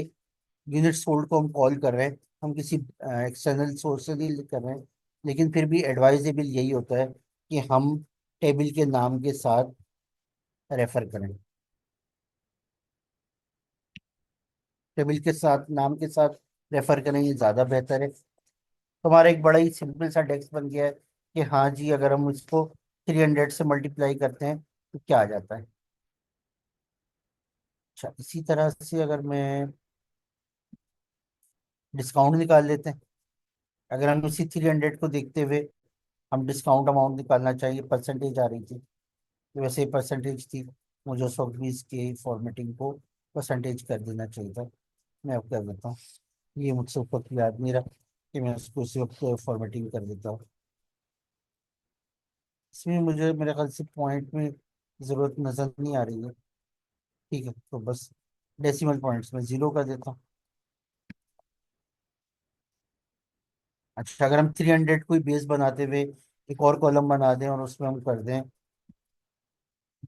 यूनिट सोल्ड को हम कॉल कर रहे हैं। हम किसी एक्सटर्नल सोर्स से नहीं कर रहे हैं। लेकिन फिर भी एडवाइजेबल यही होता है कि हम टेबल के नाम के साथ रेफर करें। टेबल के साथ, नाम के साथ रेफर करें, ये ज़्यादा बेहतर है। तो हमारा एक बड़ा ही सिंपल सा डेस्क बन गया है कि हाँ जी, अगर हम इसको 300 से मल्टीप्लाई करते हैं तो क्या आ जाता है। अच्छा, इसी तरह से अगर मैं डिस्काउंट निकाल लेते हैं। अगर हम इसी 300 को देखते हुए हम डिस्काउंट अमाउंट निकालना चाहिए, परसेंटेज आ रही थी, तो वैसे ही परसेंटेज थी। मुझे उस वक्त भी इसके फॉर्मेटिंग को परसेंटेज कर देना चाहिए था। मैं अब कर देता हूँ। ये मुझसे ऊपर की याद नहीं रहा कि मैं उसको उसी वक्त फॉर्मेटिंग कर देता हूँ। इसमें मुझे मेरे ख्याल से पॉइंट में ज़रूरत नज़र नहीं आ रही है। ठीक है, तो बस डेसिमल पॉइंट्स में जीरो कर देता हूँ। अच्छा, अगर हम 300 को ही बेस बनाते हुए एक और कॉलम बना दें और उसमें हम कर दें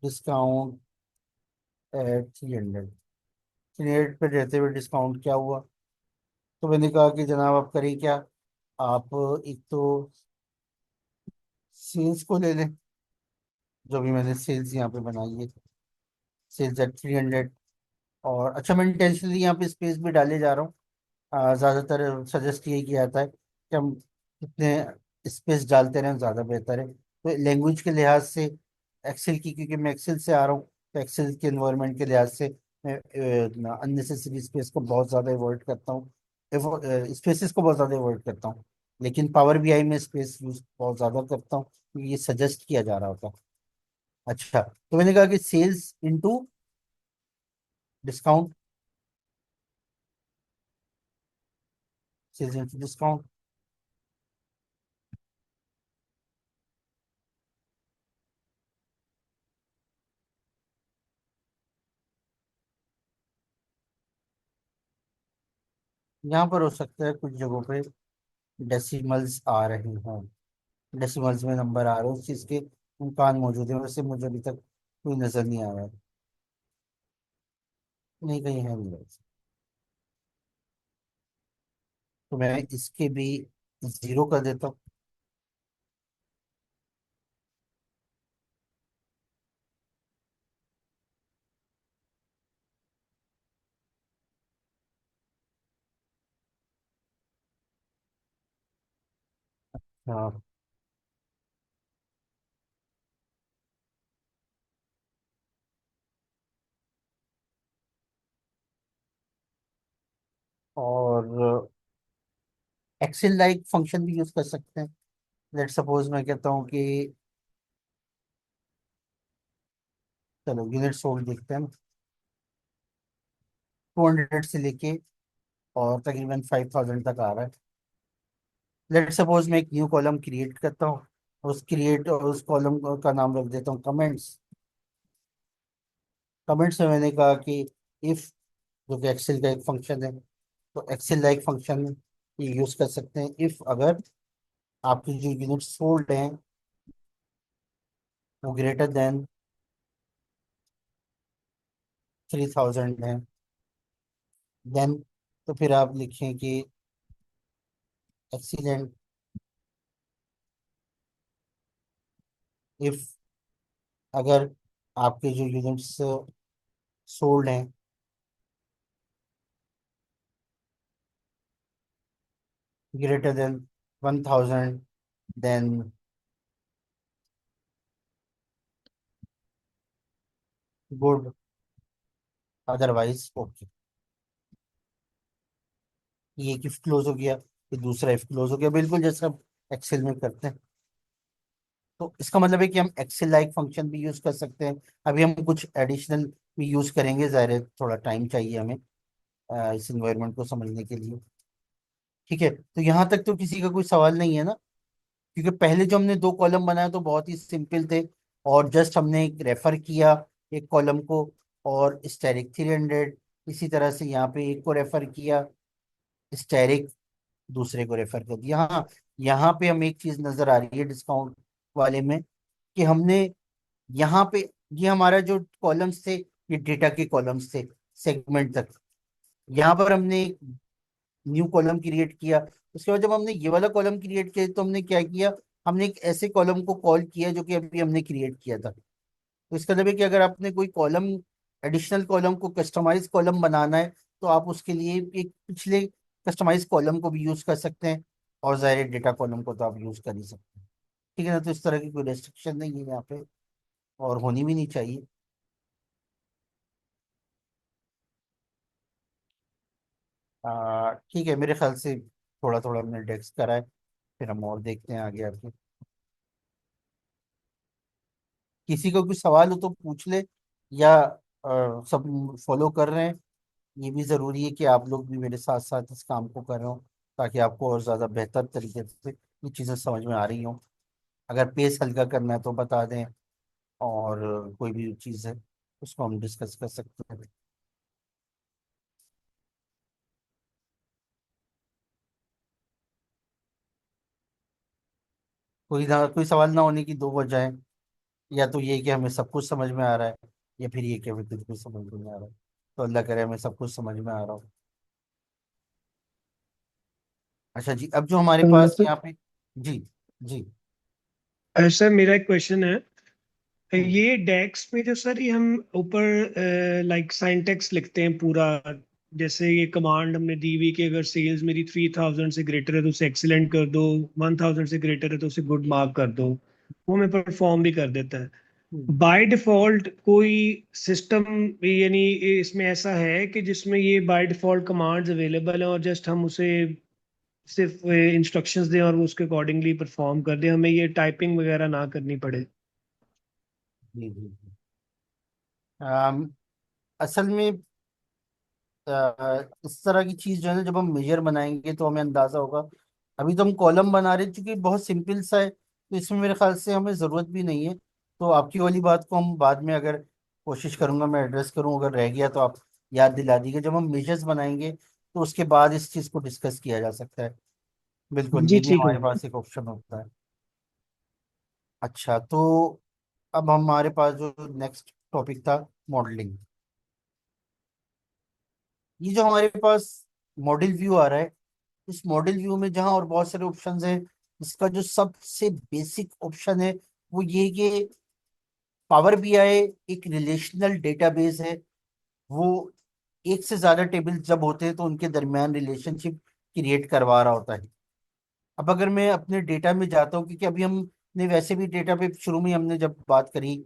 डिस्काउंट एट 300, 300 पे रहते हुए डिस्काउंट क्या हुआ। तो मैंने कहा कि जनाब आप करिए क्या, आप एक तो सेल्स को ले लें, जो भी मैंने सेल्स यहाँ पे बनाई है, सेल्स एट 300। और अच्छा, मैं इंटेंशनली यहाँ पे स्पेस भी डाले जा रहा हूँ। ज़्यादातर सजेस्ट यही किया जाता है कि हम कितने स्पेस डालते रहें ज़्यादा बेहतर है। तो लैंग्वेज के लिहाज से एक्सेल की, क्योंकि मैं एक्सेल से आ रहा हूँ, तो एक्सेल के इन्वायरमेंट के लिहाज से मैं अननेसेसरी स्पेस को बहुत ज़्यादा अवॉइड करता हूँ, स्पेसिस को बहुत ज़्यादा अवॉइड करता हूँ। लेकिन पावर बीआई में स्पेस यूज बहुत ज़्यादा करता हूँ, क्योंकि ये सजेस्ट किया जा रहा होता है। अच्छा, तो मैंने कहा कि sales into discount, sales into discount. यहाँ पर हो सकता है कुछ जगहों पे डेसिमल्स आ रहे हों, डेसिमल्स में नंबर आ रहे हो, उस चीज़ के इम्कान मौजूद है। वैसे मुझे अभी तक कोई नज़र नहीं आया है। नहीं, कहीं है नहीं वैसे। तो मैं इसके भी जीरो कर देता हूँ। हाँ, और एक्सेल लाइक फंक्शन भी यूज कर सकते हैं। लेट सपोज मैं कहता हूँ कि चलो यूनिट सोल्ड देखते हैं। 200 से लेके और तकरीबन 5000 तक आ रहा है। लेट सपोज मैं एक न्यू कॉलम क्रिएट करता हूँ, उस कॉलम का नाम रख देता हूँ कमेंट्स। कमेंट्स में मैंने कहा कि इफ, जो कि एक्सेल का एक फंक्शन है, तो एक्सेल लाइक फंक्शन ये यूज कर सकते हैं इफ अगर आपकी जो यूनिट सोल्ड हैं वो ग्रेटर देन 3000 है। देन तो फिर आप लिखें कि एक्सीलेंट इफ, अगर आपके जो यूनिट्स सोल्ड हैं greater than 1000, then good, otherwise okay. ये एक इफ क्लोज हो गया, ये दूसरा इफ क्लोज हो गया, बिल्कुल जैसा एक्सेल में करते हैं। तो इसका मतलब है कि हम एक्सेल लाइक फंक्शन भी यूज कर सकते हैं। अभी हम कुछ एडिशनल भी यूज करेंगे, ज़ाहिर है थोड़ा टाइम चाहिए हमें इस इन्वायरमेंट को समझने के लिए। ठीक है, तो यहाँ तक तो किसी का कोई सवाल नहीं है ना? क्योंकि पहले जो हमने दो कॉलम बनाए तो बहुत ही सिंपल थे, और जस्ट हमने एक रेफर किया एक कॉलम को, और स्टैरिक 300, इसी तरह से यहाँ पे एक को रेफर किया, स्टैरिक दूसरे को रेफर कर दिया। हाँ, यहाँ पे हमें एक चीज नजर आ रही है डिस्काउंट वाले में, कि हमने यहाँ पे, ये हमारा जो कॉलम्स थे ये डेटा के कॉलम्स थे सेगमेंट तक। यहाँ पर हमने एक न्यू कॉलम क्रिएट किया। उसके बाद जब हमने ये वाला कॉलम क्रिएट किया तो हमने क्या किया, हमने एक ऐसे कॉलम को कॉल किया जो कि अभी हमने क्रिएट किया था। तो इसका मतलब है कि अगर आपने कोई कॉलम, एडिशनल कॉलम को कस्टमाइज कॉलम बनाना है, तो आप उसके लिए एक पिछले कस्टमाइज कॉलम को भी यूज कर सकते हैं, और जाहिर डेटा कॉलम को तो आप यूज कर ही सकते हैं। ठीक है ना? तो इस तरह की कोई रेस्ट्रिक्शन नहीं है यहाँ पे, और होनी भी नहीं चाहिए। ठीक है, मेरे ख्याल से थोड़ा थोड़ा हमने डेस्क करा है, फिर हम और देखते हैं आगे आगे। किसी को कोई सवाल हो तो पूछ ले, या सब फॉलो कर रहे हैं? ये भी जरूरी है कि आप लोग भी मेरे साथ साथ इस काम को कर रहे हो, ताकि आपको और ज्यादा बेहतर तरीके से ये चीजें समझ में आ रही हो। अगर पेस हल्का करना है तो बता दें, और कोई भी चीज़ है उसको हम डिस्कस कर सकते हैं। कोई सवाल ना होने की दो वजह है, या तो ये कि हमें सब कुछ समझ में आ रहा है, या फिर ये कि हमें कुछ भी समझ में नहीं आ रहा है। तो अल्लाह करे हमें सब कुछ समझ में आ रहा हो। अच्छा जी, अब जो हमारे पास सर, यहाँ पे, जी जी, सर मेरा एक क्वेश्चन है। हम्म, ये डेक्स में जो सर ये हम ऊपर लाइक साइंटेक्स लिखते हैं पूरा, जैसे ये कमांड हमने दी हुई कि अगर सेल्स मेरी 3000 से ग्रेटर है तो उसे एक्सीलेंट कर दो, 1000 से ग्रेटर है तो उसे गुड मार्क कर दो, वो हमें परफॉर्म भी कर देता है। हम्म, बाय डिफॉल्ट कोई सिस्टम यानी इसमें ऐसा है कि जिसमें ये बाय डिफॉल्ट कमांड्स अवेलेबल है और जस्ट हम उसे सिर्फ इंस्ट्रक्शंस दें और वो उसके अकॉर्डिंगली परफॉर्म कर दे, हमें ये टाइपिंग वगैरह ना करनी पड़े? जी जी जी। असल में इस तरह की चीज जो है ना, जब हम मेजर बनाएंगे तो हमें अंदाजा होगा। अभी तो हम कॉलम बना रहे हैं, क्योंकि बहुत सिंपल सा है, तो इसमें मेरे ख्याल से हमें ज़रूरत भी नहीं है। तो आपकी वाली बात को हम बाद में, अगर कोशिश करूंगा मैं एड्रेस करूं, अगर रह गया तो आप याद दिला दीजिए। जब हम मेजर्स बनाएंगे तो उसके बाद इस चीज़ को डिस्कस किया जा सकता है। बिल्कुल, जी ये भी ठीक है। हमारे पास एक ऑप्शन होता है। अच्छा, तो अब हमारे पास जो नेक्स्ट टॉपिक था, मॉडलिंग। ये जो हमारे पास मॉडल व्यू आ रहा है, इस मॉडल व्यू में जहां और बहुत सारे ऑप्शंस हैं, इसका जो सबसे बेसिक ऑप्शन है वो ये कि पावर बीआई एक रिलेशनल डेटाबेस है। वो एक से ज्यादा टेबल जब होते हैं तो उनके दरमियान रिलेशनशिप क्रिएट करवा रहा होता है। अब अगर मैं अपने डेटा में जाता हूँ, क्योंकि अभी हमने वैसे भी डेटा पे शुरू में हमने जब बात करी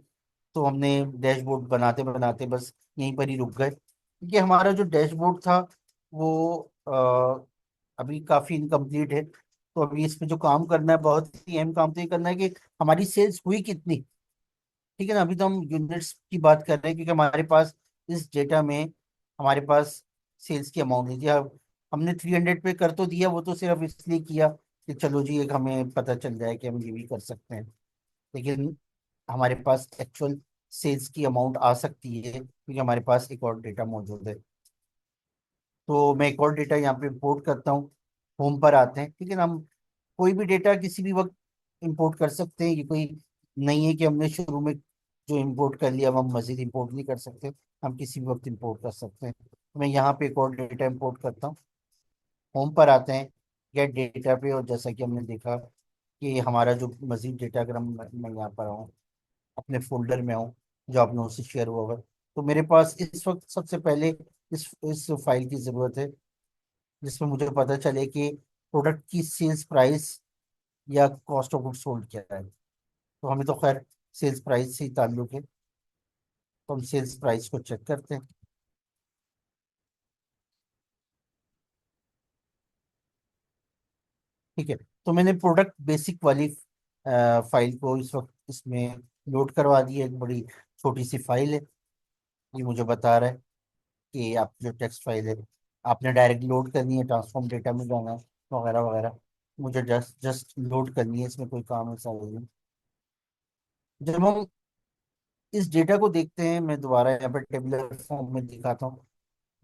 तो हमने डैशबोर्ड बनाते बनाते बस यहीं पर ही रुक गए, क्योंकि हमारा जो डैशबोर्ड था वो अभी काफी इनकम्प्लीट है। तो अभी इस पे जो काम करना है, बहुत ही अहम काम तो ये करना है कि हमारी सेल्स हुई कितनी। ठीक है ना? अभी तो हम यूनिट्स की बात कर रहे हैं, क्योंकि हमारे पास इस डेटा में हमारे पास सेल्स की अमाउंट नहीं थी। अब हमने 300 पे कर तो दिया, वो तो सिर्फ इसलिए किया कि चलो जी एक हमें पता चल जाए कि हम ये भी कर सकते हैं। लेकिन हमारे पास एक्चुअल सेल्स की अमाउंट आ सकती है, क्योंकि हमारे पास एक और डेटा मौजूद है। तो मैं एक और डेटा यहाँ पे इंपोर्ट करता हूँ। होम पर आते हैं, ठीक है ना? हम कोई भी डेटा किसी भी वक्त इंपोर्ट कर सकते हैं। ये कोई नहीं है कि हमने शुरू में जो इंपोर्ट कर लिया अब हम मजीद इंपोर्ट नहीं कर सकते। हम किसी भी वक्त इंपोर्ट कर सकते हैं। तो मैं यहाँ पे एक और डेटा इंपोर्ट करता हूँ। होम पर आते हैं, गेट डेटा पे, और जैसा कि हमने देखा कि हमारा जो मजीद डेटा, अगर मैं यहाँ पर आऊँ, अपने फोल्डर में आऊँ जो आप लोगों से शेयर हुआ हुआ है, तो मेरे पास इस वक्त सबसे पहले इस फाइल की ज़रूरत है, जिसमें मुझे पता चले कि प्रोडक्ट की सेल्स प्राइस या कॉस्ट ऑफ गुड्स सोल्ड क्या है। तो हमें तो खैर सेल्स प्राइस से ही ताल्लुक है, तो हम सेल्स प्राइस को चेक करते हैं। ठीक है। तो मैंने प्रोडक्ट बेसिक वाली फाइल को इस वक्त इसमें लोड करवा दी है। एक बड़ी छोटी सी फाइल है। ये मुझे बता रहा है कि आप जो टेक्स्ट फाइल है आपने डायरेक्ट लोड करनी है, ट्रांसफॉर्म डेटा में जाना है, वगैरह वगैरह। मुझे जस्ट जस्ट लोड करनी है, इसमें कोई काम ऐसा नहीं है। जब हम इस डेटा को देखते हैं, मैं दोबारा यहाँ पर टेबुलर फॉर्म में दिखाता हूँ।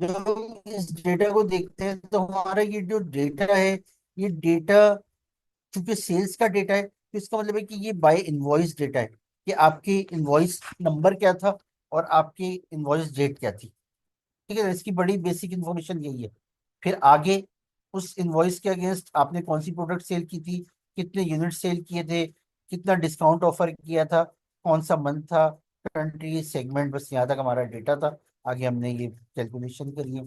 जब हम इस डेटा को देखते हैं तो हमारा ये जो डेटा है, ये डेटा चूंकि सेल्स का डेटा है तो इसका मतलब है कि ये बाय इनवॉइस डेटा है कि आपकी इनवॉइस नंबर क्या था और आपकी इनवॉइस डेट क्या थी। ठीक है, इसकी बड़ी बेसिक इन्फॉर्मेशन यही है। फिर आगे उस इनवॉइस के अगेंस्ट आपने कौन सी प्रोडक्ट सेल की थी, कितने यूनिट सेल किए थे, कितना डिस्काउंट ऑफर किया था, कौन सा मंथ था, कंट्री, सेगमेंट, बस यहाँ तक हमारा डेटा था। आगे हमने ये कैलकुलेशन करी है।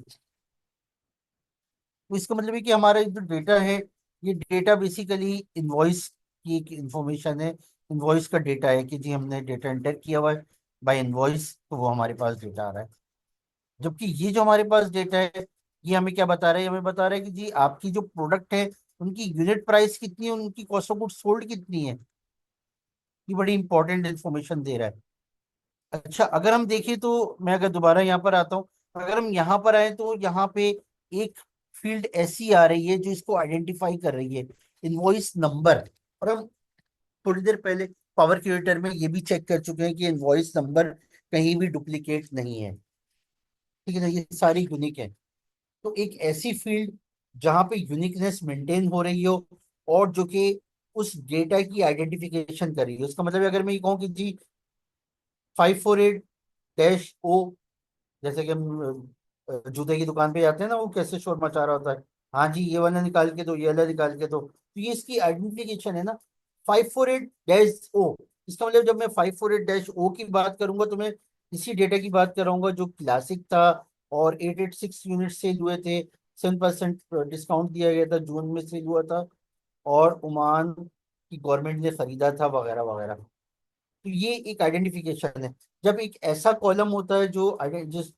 तो इसका मतलब है कि हमारा जो डेटा है, ये डेटा बेसिकली इनवॉइस की एक इंफॉर्मेशन है। इनवॉइस का डेटा है कि जी हमने डेटा एंटर किया हुआ है बाय इनवॉइस, तो वो हमारे पास डेटा आ रहा है। जबकि ये जो हमारे पास डेटा है, ये हमें क्या बता रहा है? हमें बता रहा है कि जी आपकी जो प्रोडक्ट है उनकी यूनिट प्राइस कितनी है, उनकी कॉस्ट ऑफ गुड्स सोल्ड कितनी है। ये बड़ी इंपॉर्टेंट इन्फॉर्मेशन दे रहा है। अच्छा, अगर हम देखें तो मैं अगर दोबारा यहाँ पर आता हूँ, अगर हम यहाँ पर आए तो यहाँ पे एक फील्ड ऐसी आ रही है जो इसको आइडेंटिफाई कर रही है, इनवॉइस नंबर। और हम थोड़ी देर पहले पावर क्रिएटर में ये भी चेक कर चुके हैं कि इनवॉइस नंबर कहीं भी डुप्लीकेट नहीं है। ठीक है ना, ये सारी यूनिक है। तो एक ऐसी फील्ड जहां पे यूनिकनेस मेंटेन हो रही हो और जो कि उस डेटा की आइडेंटिफिकेशन कर रही हो। इसका मतलब है अगर मैं ये कहूँ कि जी 548-O, जैसे कि हम जूते की दुकान पे जाते हैं ना, वो कैसे शोर मचा रहा होता है, हाँ जी ये वाला निकाल के दो, ये वाला निकाल के दो, तो ये इसकी आइडेंटिफिकेशन है ना, 548-O। इसका मतलब जब मैं 548-O की बात करूंगा तो मैं इसी डेटा की बात कर रहा हूँ जो क्लासिक था और 886 यूनिट सेल हुए थे, 7% डिस्काउंट दिया गया था, जून में सेल हुआ था, और ओमान की गवर्नमेंट ने खरीदा था, वगैरह वगैरह। तो ये एक आइडेंटिफिकेशन है। जब एक ऐसा कॉलम होता है जो जिस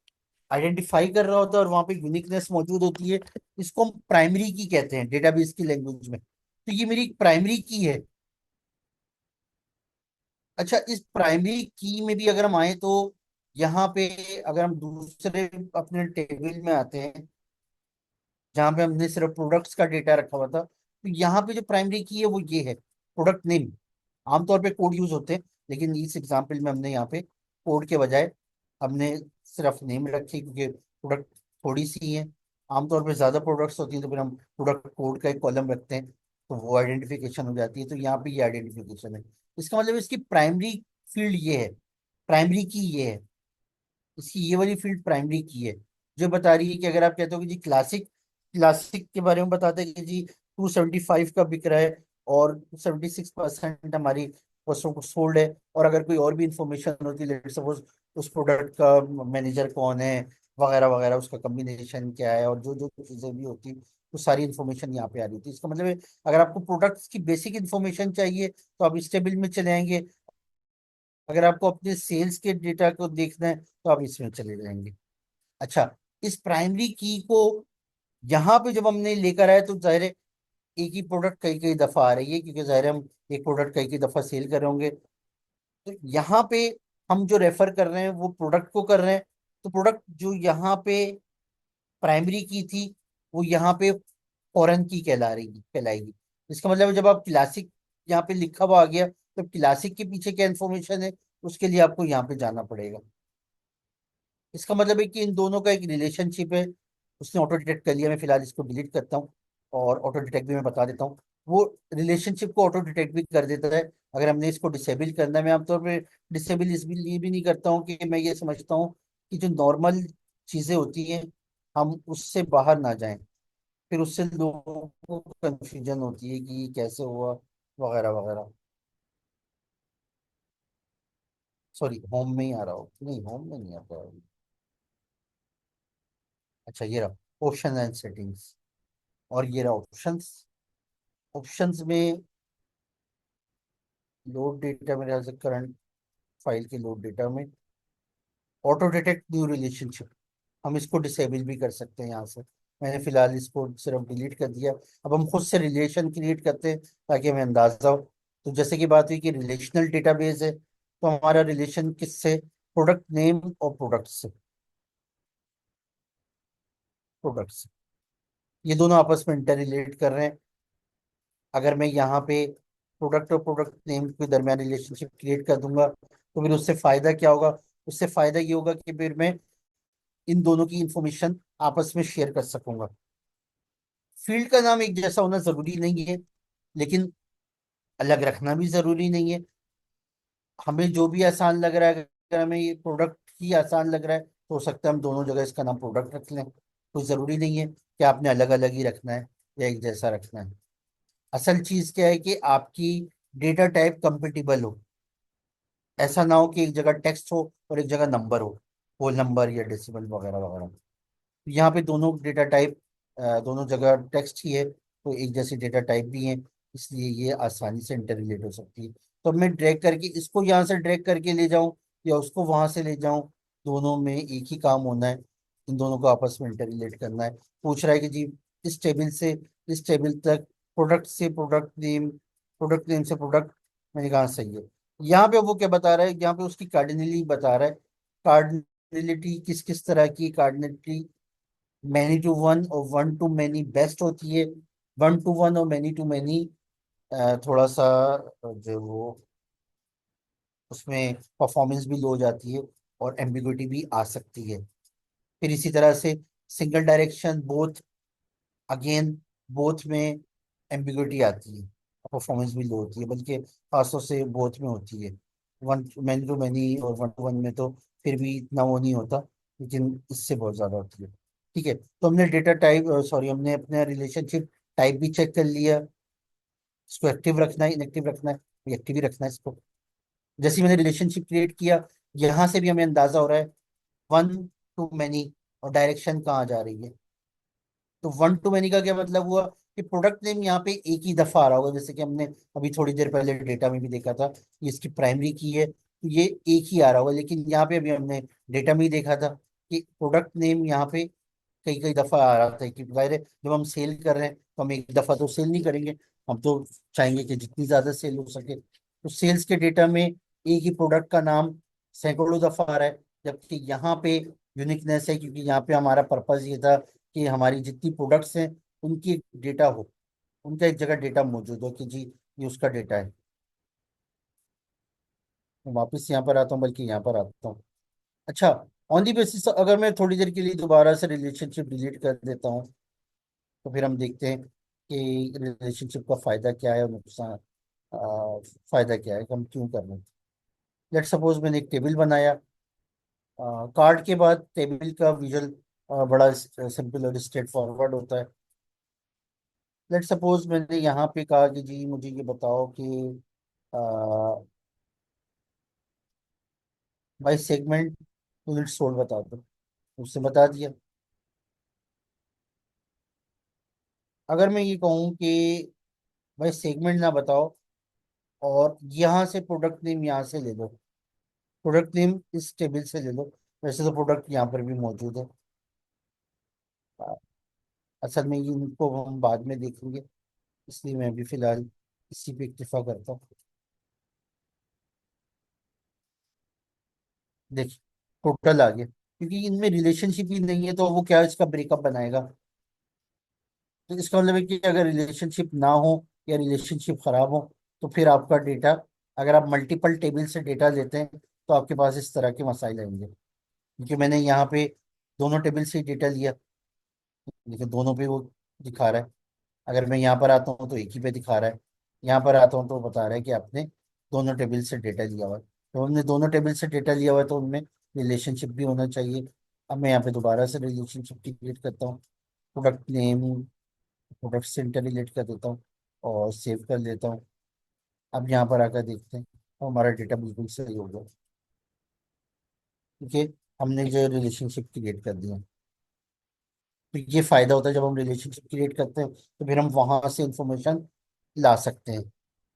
आइडेंटिफाई कर रहा होता है और वहां पे यूनिकनेस मौजूद होती है, इसको हम प्राइमरी की कहते हैं डेटाबेस की लैंग्वेज में। तो ये मेरी प्राइमरी की है। अच्छा, इस प्राइमरी की में भी अगर हम आए तो यहाँ पे अगर हम दूसरे अपने टेबल में आते हैं जहाँ पे हमने सिर्फ प्रोडक्ट्स का डेटा रखा हुआ था, तो यहाँ पे जो प्राइमरी की है वो ये है, प्रोडक्ट नेम। आमतौर पे कोड यूज होते हैं, लेकिन इस एग्जांपल में हमने यहाँ पे कोड के बजाय हमने सिर्फ नेम रखी, क्योंकि प्रोडक्ट थोड़ी सी है। आमतौर पे ज्यादा प्रोडक्ट्स होती हैं तो फिर हम प्रोडक्ट कोड का एक कॉलम रखते हैं, तो वो आइडेंटिफिकेशन हो जाती है। तो यहाँ पे ये आइडेंटिफिकेशन है। इसका मतलब इसकी प्राइमरी फील्ड ये है, प्राइमरी की ये है, इसकी ये वाली फील्ड प्राइमरी की है, जो बता रही है कि अगर आप कहते हो कि जी क्लासिक, क्लासिक के बारे में बताते हैं कि जी 275 का बिक रहा है और 76% हमारी वस्तुओं को सोल्ड है, और अगर कोई और भी इंफॉर्मेशन होती है, लेट्स सपोज उस प्रोडक्ट का मैनेजर कौन है, वगैरह वगैरह, उसका कॉम्बिनेशन क्या है, और जो जो चीजें भी होती वो सारी इन्फॉर्मेशन यहाँ पे आ रही थी। इसका मतलब है अगर आपको प्रोडक्ट्स की बेसिक इन्फॉर्मेशन चाहिए तो आप इस टेबल में चले आएंगे, अगर आपको अपने सेल्स के डेटा को देखना है तो आप इसमें चले जाएंगे। अच्छा, इस प्राइमरी की को यहाँ पे जब हमने लेकर आए तो जाहिर है एक ही प्रोडक्ट कई कई दफा आ रही है, क्योंकि जाहिर है हम एक प्रोडक्ट कई कई दफा सेल कर रहे होंगे। तो यहाँ पे हम जो रेफर कर रहे हैं वो प्रोडक्ट को कर रहे हैं। तो प्रोडक्ट जो यहाँ पे प्राइमरी की थी वो यहाँ पे फॉरेन की कहलाएगी। इसका मतलब है जब आप क्लासिक यहाँ पे लिखा हुआ आ गया, तो क्लासिक के पीछे क्या इन्फॉर्मेशन है उसके लिए आपको यहाँ पे जाना पड़ेगा। इसका मतलब है कि इन दोनों का एक रिलेशनशिप है। उसने ऑटो डिटेक्ट कर लिया, मैं फिलहाल इसको डिलीट करता हूँ, और ऑटो डिटेक्ट भी मैं बता देता हूँ। वो रिलेशनशिप को ऑटो डिटेक्ट भी कर देता है। अगर हमने इसको डिसेबल करना है, मैं आमतौर पे डिसेबल इसलिए भी नहीं करता हूँ कि मैं ये समझता हूँ कि जो नॉर्मल चीजें होती हैं हम उससे बाहर ना जाएं, फिर उससे लोगों को कंफ्यूजन होती है कि ये कैसे हुआ, वगैरह वगैरह। सॉरी, होम में ही आ रहा हो, नहीं होम में नहीं आता है। अच्छा, ये रहा ऑप्शन एंड सेटिंग्स, और ये रहा ऑप्शंस। ऑप्शंस में लोड डेटा में रह करंट फाइल के लोड डेटा में ऑटो डिटेक्ट न्यू रिलेशनशिप, हम इसको डिसेबल भी कर सकते हैं यहाँ से। मैंने फिलहाल इसको सिर्फ डिलीट कर दिया। अब हम खुद से रिलेशन क्रिएट करते हैं ताकि हमें अंदाजा हो। तो जैसे कि बात हुई कि रिलेशनल डेटाबेस है, तो हमारा रिलेशन किससे? प्रोडक्ट नेम और प्रोडक्ट से। प्रोडक्ट से ये दोनों आपस में इंटर रिलेट कर रहे हैं। अगर मैं यहाँ पे प्रोडक्ट और प्रोडक्ट नेम के दरमियान रिलेशनशिप क्रिएट कर दूंगा, तो फिर उससे फायदा क्या होगा? उससे फायदा ये होगा कि फिर मैं इन दोनों की इंफॉर्मेशन आपस में शेयर कर सकूंगा। फील्ड का नाम एक जैसा होना जरूरी नहीं है, लेकिन अलग रखना भी जरूरी नहीं है। हमें जो भी आसान लग रहा है, अगर हमें ये प्रोडक्ट ही आसान लग रहा है तो हो सकता है हम दोनों जगह इसका नाम प्रोडक्ट रख लें। कोई जरूरी नहीं है कि आपने अलग अलग ही रखना है या एक जैसा रखना है। असल चीज क्या है कि आपकी डेटा टाइप कंपेटिबल हो। ऐसा ना हो कि एक जगह टेक्स्ट हो और एक जगह नंबर हो, होल नंबर या डेसिमल वगैरह वगैरह। यहाँ पे दोनों डेटा टाइप, दोनों जगह टेक्स्ट ही है, तो एक जैसी डेटा टाइप भी है, इसलिए ये आसानी से इंटर रिलेट हो सकती है। तो अब मैं ड्रैग करके इसको यहाँ से ड्रैग करके ले जाऊं या उसको वहां से ले जाऊं, दोनों में एक ही काम होना है। इन दोनों को आपस में इंटर रिलेट करना है। पूछ रहा है कि जी इस टेबल से इस टेबल तक, प्रोडक्ट से प्रोडक्ट नेम, प्रोडक्ट नेम से प्रोडक्ट। मैंने कहा सही है। यहाँ पे वो क्या बता रहा है? यहाँ पे उसकी कार्डिनली बता रहा है। कार्डिनलिटी किस किस तरह की कार्डिनलिटी? मैनी टू वन और वन टू मैनी बेस्ट होती है। वन टू वन और मैनी टू मैनी थोड़ा सा जो वो उसमें परफॉर्मेंस भी लो हो जाती है और एम्बिग्युइटी भी आ सकती है। फिर इसी तरह से single direction both, again both में एम्बिग्युइटी आती है, परफॉर्मेंस भी लो होती है, बल्कि खासतौर से बोथ में होती है। वन मैनी टू मैनी और वन टू वन में तो फिर भी इतना वो नहीं होता, लेकिन इससे बहुत ज्यादा होती है। ठीक है, तो हमने डेटा टाइप, सॉरी, हमने अपना रिलेशनशिप टाइप भी चेक कर लिया। इसको एक्टिव रखना है, इनएक्टिव रखना है? एक्टिव ही रखना है इसको। जैसे ही मैंने रिलेशनशिप क्रिएट किया, यहाँ से भी हमें अंदाजा हो रहा है वन टू मैनी और डायरेक्शन कहाँ जा रही है। तो वन टू मैनी का क्या मतलब हुआ? कि प्रोडक्ट नेम यहाँ पे एक ही दफा आ रहा होगा, जैसे कि हमने अभी थोड़ी देर पहले डेटा में भी देखा था, ये इसकी प्राइमरी की है तो ये एक ही आ रहा होगा। लेकिन यहाँ पे अभी हमने डेटा में ही देखा था कि प्रोडक्ट नेम यहाँ पे कई कई दफा आ रहा था। कि जाहिर है जब हम सेल कर रहे हैं तो हम एक दफा तो सेल नहीं करेंगे, हम तो चाहेंगे कि जितनी ज्यादा सेल हो सके। तो सेल्स के डेटा में एक ही प्रोडक्ट का नाम सैकड़ों दफा आ रहा है, जबकि यहाँ पे यूनिकनेस है, क्योंकि यहाँ पे हमारा पर्पज ये था कि हमारी जितनी प्रोडक्ट्स हैं उनकी डेटा हो, उनका एक जगह डेटा मौजूद हो कि जी ये उसका डेटा है। मैं वापस यहाँ पर आता हूँ, बल्कि यहाँ पर आता हूँ। अच्छा, ऑन दी बेसिस अगर मैं थोड़ी देर के लिए दोबारा से रिलेशनशिप डिलीट कर देता हूँ, तो फिर हम देखते हैं कि रिलेशनशिप का फायदा क्या है और नुकसान, फायदा क्या है, हम क्यों कर रहे हैं। लेट सपोज मैंने एक टेबल बनाया। कार्ड के बाद टेबल का विजुअल बड़ा सिंपल और स्ट्रेट फॉरवर्ड होता है। लेट सपोज मैंने यहाँ पे कहा कि जी मुझे ये बताओ कि भाई सेगमेंट यूनिट सोल्ड बता दो। उससे बता दिया। अगर मैं ये कहूँ कि भाई सेगमेंट ना बताओ और यहाँ से प्रोडक्ट नेम यहाँ से ले लो, प्रोडक्ट नेम इस टेबल से ले लो, वैसे तो प्रोडक्ट यहाँ पर भी मौजूद है। आ, असल में इनको हम बाद में देखेंगे, इसलिए मैं भी फिलहाल इसी पे इक्तिफा करता हूँ। देखिए, टोटल आ गया, क्योंकि इनमें रिलेशनशिप ही नहीं है तो वो क्या इसका ब्रेकअप बनाएगा। तो इसका मतलब है कि अगर रिलेशनशिप ना हो या रिलेशनशिप खराब हो, तो फिर आपका डेटा, अगर आप मल्टीपल टेबल से डेटा लेते हैं तो आपके पास इस तरह के मसाइल आएंगे। क्योंकि मैंने यहाँ पे दोनों टेबल से डेटा लिया, लेकिन दोनों पे वो दिखा रहा है। अगर मैं यहाँ पर आता हूँ तो एक ही पे दिखा रहा है, यहाँ पर आता हूँ तो बता रहा है कि आपने दोनों टेबल से डेटा लिया हुआ है। तो हमने दोनों टेबल से डेटा लिया हुआ है तो उनमें रिलेशनशिप भी होना चाहिए। अब मैं यहाँ पे दोबारा से रिलेशनशिप क्रिएट करता हूँ। प्रोडक्ट नेम, प्रोडक्ट से इंटर रिलेट कर देता हूँ और सेव कर लेता हूँ। अब यहाँ पर आकर देखते हैं तो हमारा डेटा बिल्कुल सही हो गया, क्योंकि हमने जो रिलेशनशिप क्रिएट कर दिया। तो ये फायदा होता है जब हम रिलेशनशिप क्रिएट करते हैं, तो फिर हम वहां से इंफॉर्मेशन ला सकते हैं।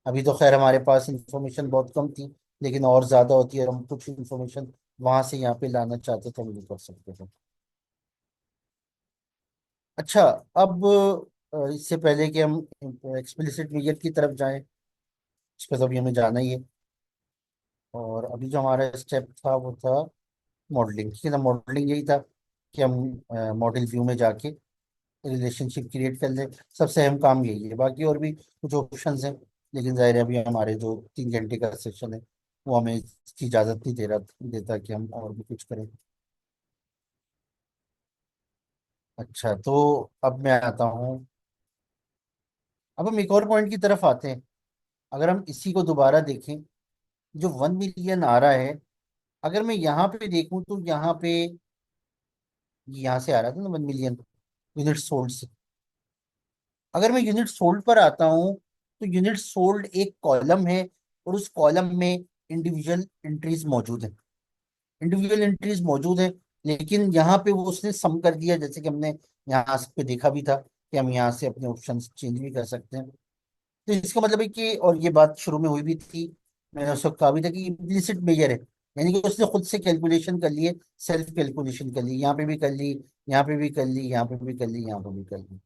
अभी तो खैर हमारे पास इंफॉर्मेशन बहुत कम थी, लेकिन और ज्यादा होती है और हम कुछ इंफॉर्मेशन वहां से यहाँ पे लाना चाहते तो हम ये कर सकते थे। अच्छा, अब इससे पहले कि हम एक्सप्लिसिट मेजर की तरफ जाएं, इस पर तो अभी हमें जाना ही है। और अभी जो हमारा स्टेप था वो था मॉडलिंग। ठीक है ना, मॉडलिंग यही था कि हम मॉडल व्यू में जाके रिलेशनशिप क्रिएट कर लें। सबसे अहम काम यही है, बाकी और भी कुछ ऑप्शंस हैं, लेकिन जाहिर है अभी हमारे जो 3 घंटे का सेशन है वो हमें इसकी इजाज़त नहीं दे रहा देता कि हम और भी कुछ करें। अच्छा, तो अब मैं आता हूँ, अब हम एक और पॉइंट की तरफ आते हैं। अगर हम इसी को दोबारा देखें, जो 1 मिलियन आ रहा है, अगर मैं यहाँ पे देखूं तो यहाँ पे, यहाँ से आ रहा था ना 1 मिलियन यूनिट सोल्ड से। अगर मैं यूनिट सोल्ड पर आता हूँ तो यूनिट सोल्ड एक कॉलम है, और उस कॉलम में इंडिविजुअल एंट्रीज मौजूद है। इंडिविजुअल एंट्रीज मौजूद है, लेकिन यहाँ पे वो उसने सम कर दिया, जैसे कि हमने यहाँ पे देखा भी था कि हम यहाँ से अपने ऑप्शन चेंज भी कर सकते हैं। तो इसका मतलब है कि, और ये बात शुरू में हुई भी थी, मैंने उस वक्त कहा भी था कि इम्प्लिसिट मेजर है, यानी कि उसने खुद से कैलकुलेशन कर लिए, सेल्फ कैलकुलेशन कर ली, यहाँ पे भी कर ली, यहाँ पे भी कर ली, यहाँ पे भी कर ली, यहाँ पे भी कर ली।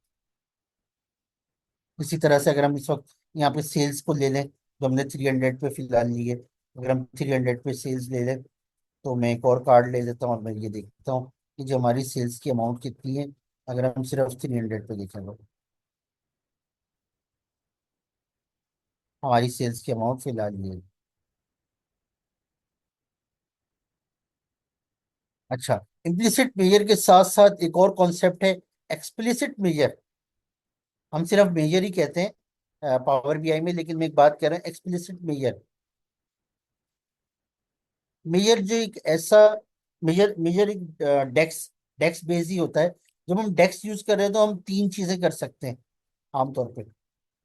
इसी तरह से अगर हम इस वक्त यहाँ पे सेल्स को ले लें, जो हमने 300 पे फिलहाल ली है, अगर हम 300 पे सेल्स ले लें, तो मैं एक और कार्ड ले लेता हूँ और मैं ये देखता हूँ कि जो हमारी सेल्स की अमाउंट कितनी है, अगर हम सिर्फ 300 पे देखें तो हमारी सेल्स की अमाउंट फिलहाल ये है। अच्छा, इम्प्लिसिट मेजर के साथ साथ एक और कॉन्सेप्ट है, एक्सप्लिसिट मेजर। हम सिर्फ मेजर ही कहते हैं पावर बीआई में, लेकिन मैं एक बात कर रहा हूँ एक्सप्लिसिट मेजर। मेजर जो एक ऐसा, मेजर मेजर एक डेक्स डेक्स बेस ही होता है। जब हम डेक्स यूज कर रहे हैं तो हम 3 चीजें कर सकते हैं आमतौर पे।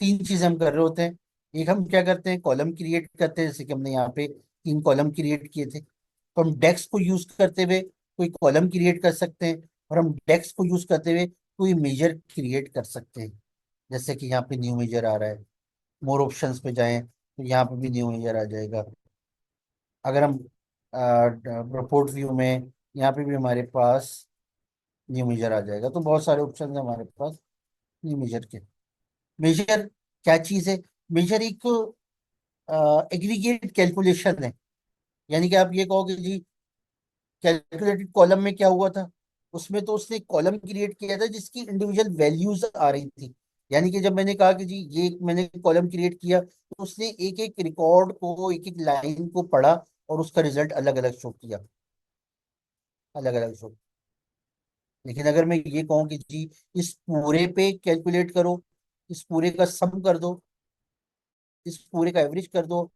3 चीजें हम कर रहे होते हैं। एक, हम क्या करते हैं, कॉलम क्रिएट करते हैं, जैसे कि हमने यहाँ पे 3 कॉलम क्रिएट किए थे, तो हम डेक्स को यूज करते हुए कोई कॉलम क्रिएट कर सकते हैं, और हम डेक्स को यूज करते हुए कोई मेजर क्रिएट कर सकते हैं। जैसे कि यहाँ पे न्यू मेजर आ रहा है, मोर ऑप्शंस पे जाएं तो यहाँ पे भी न्यू मेजर आ जाएगा। अगर हम रिपोर्ट व्यू में, यहाँ पे भी हमारे पास न्यू मेजर आ जाएगा। तो बहुत सारे ऑप्शन है हमारे पास न्यू मेजर के। मेजर क्या चीज है? मेजर एक एग्रीगेट कैलकुलेशन है, यानी कि आप ये कहोगे जी कैलकुलेटेड कॉलम में क्या हुआ था, उसमें तो उसने एक कॉलम क्रिएट किया था जिसकी इंडिविजुअल वैल्यूज आ रही थी। यानी कि जब मैंने कहा कि जी ये मैंने कॉलम क्रिएट किया, तो उसने एक एक रिकॉर्ड को, एक एक लाइन को पढ़ा, और उसका रिजल्ट अलग अलग शो किया, अलग अलग शो। लेकिन अगर मैं ये कहूँ कि जी इस पूरे पे कैलकुलेट करो, इस पूरे का सम कर दो, इस पूरे का एवरेज कर दो,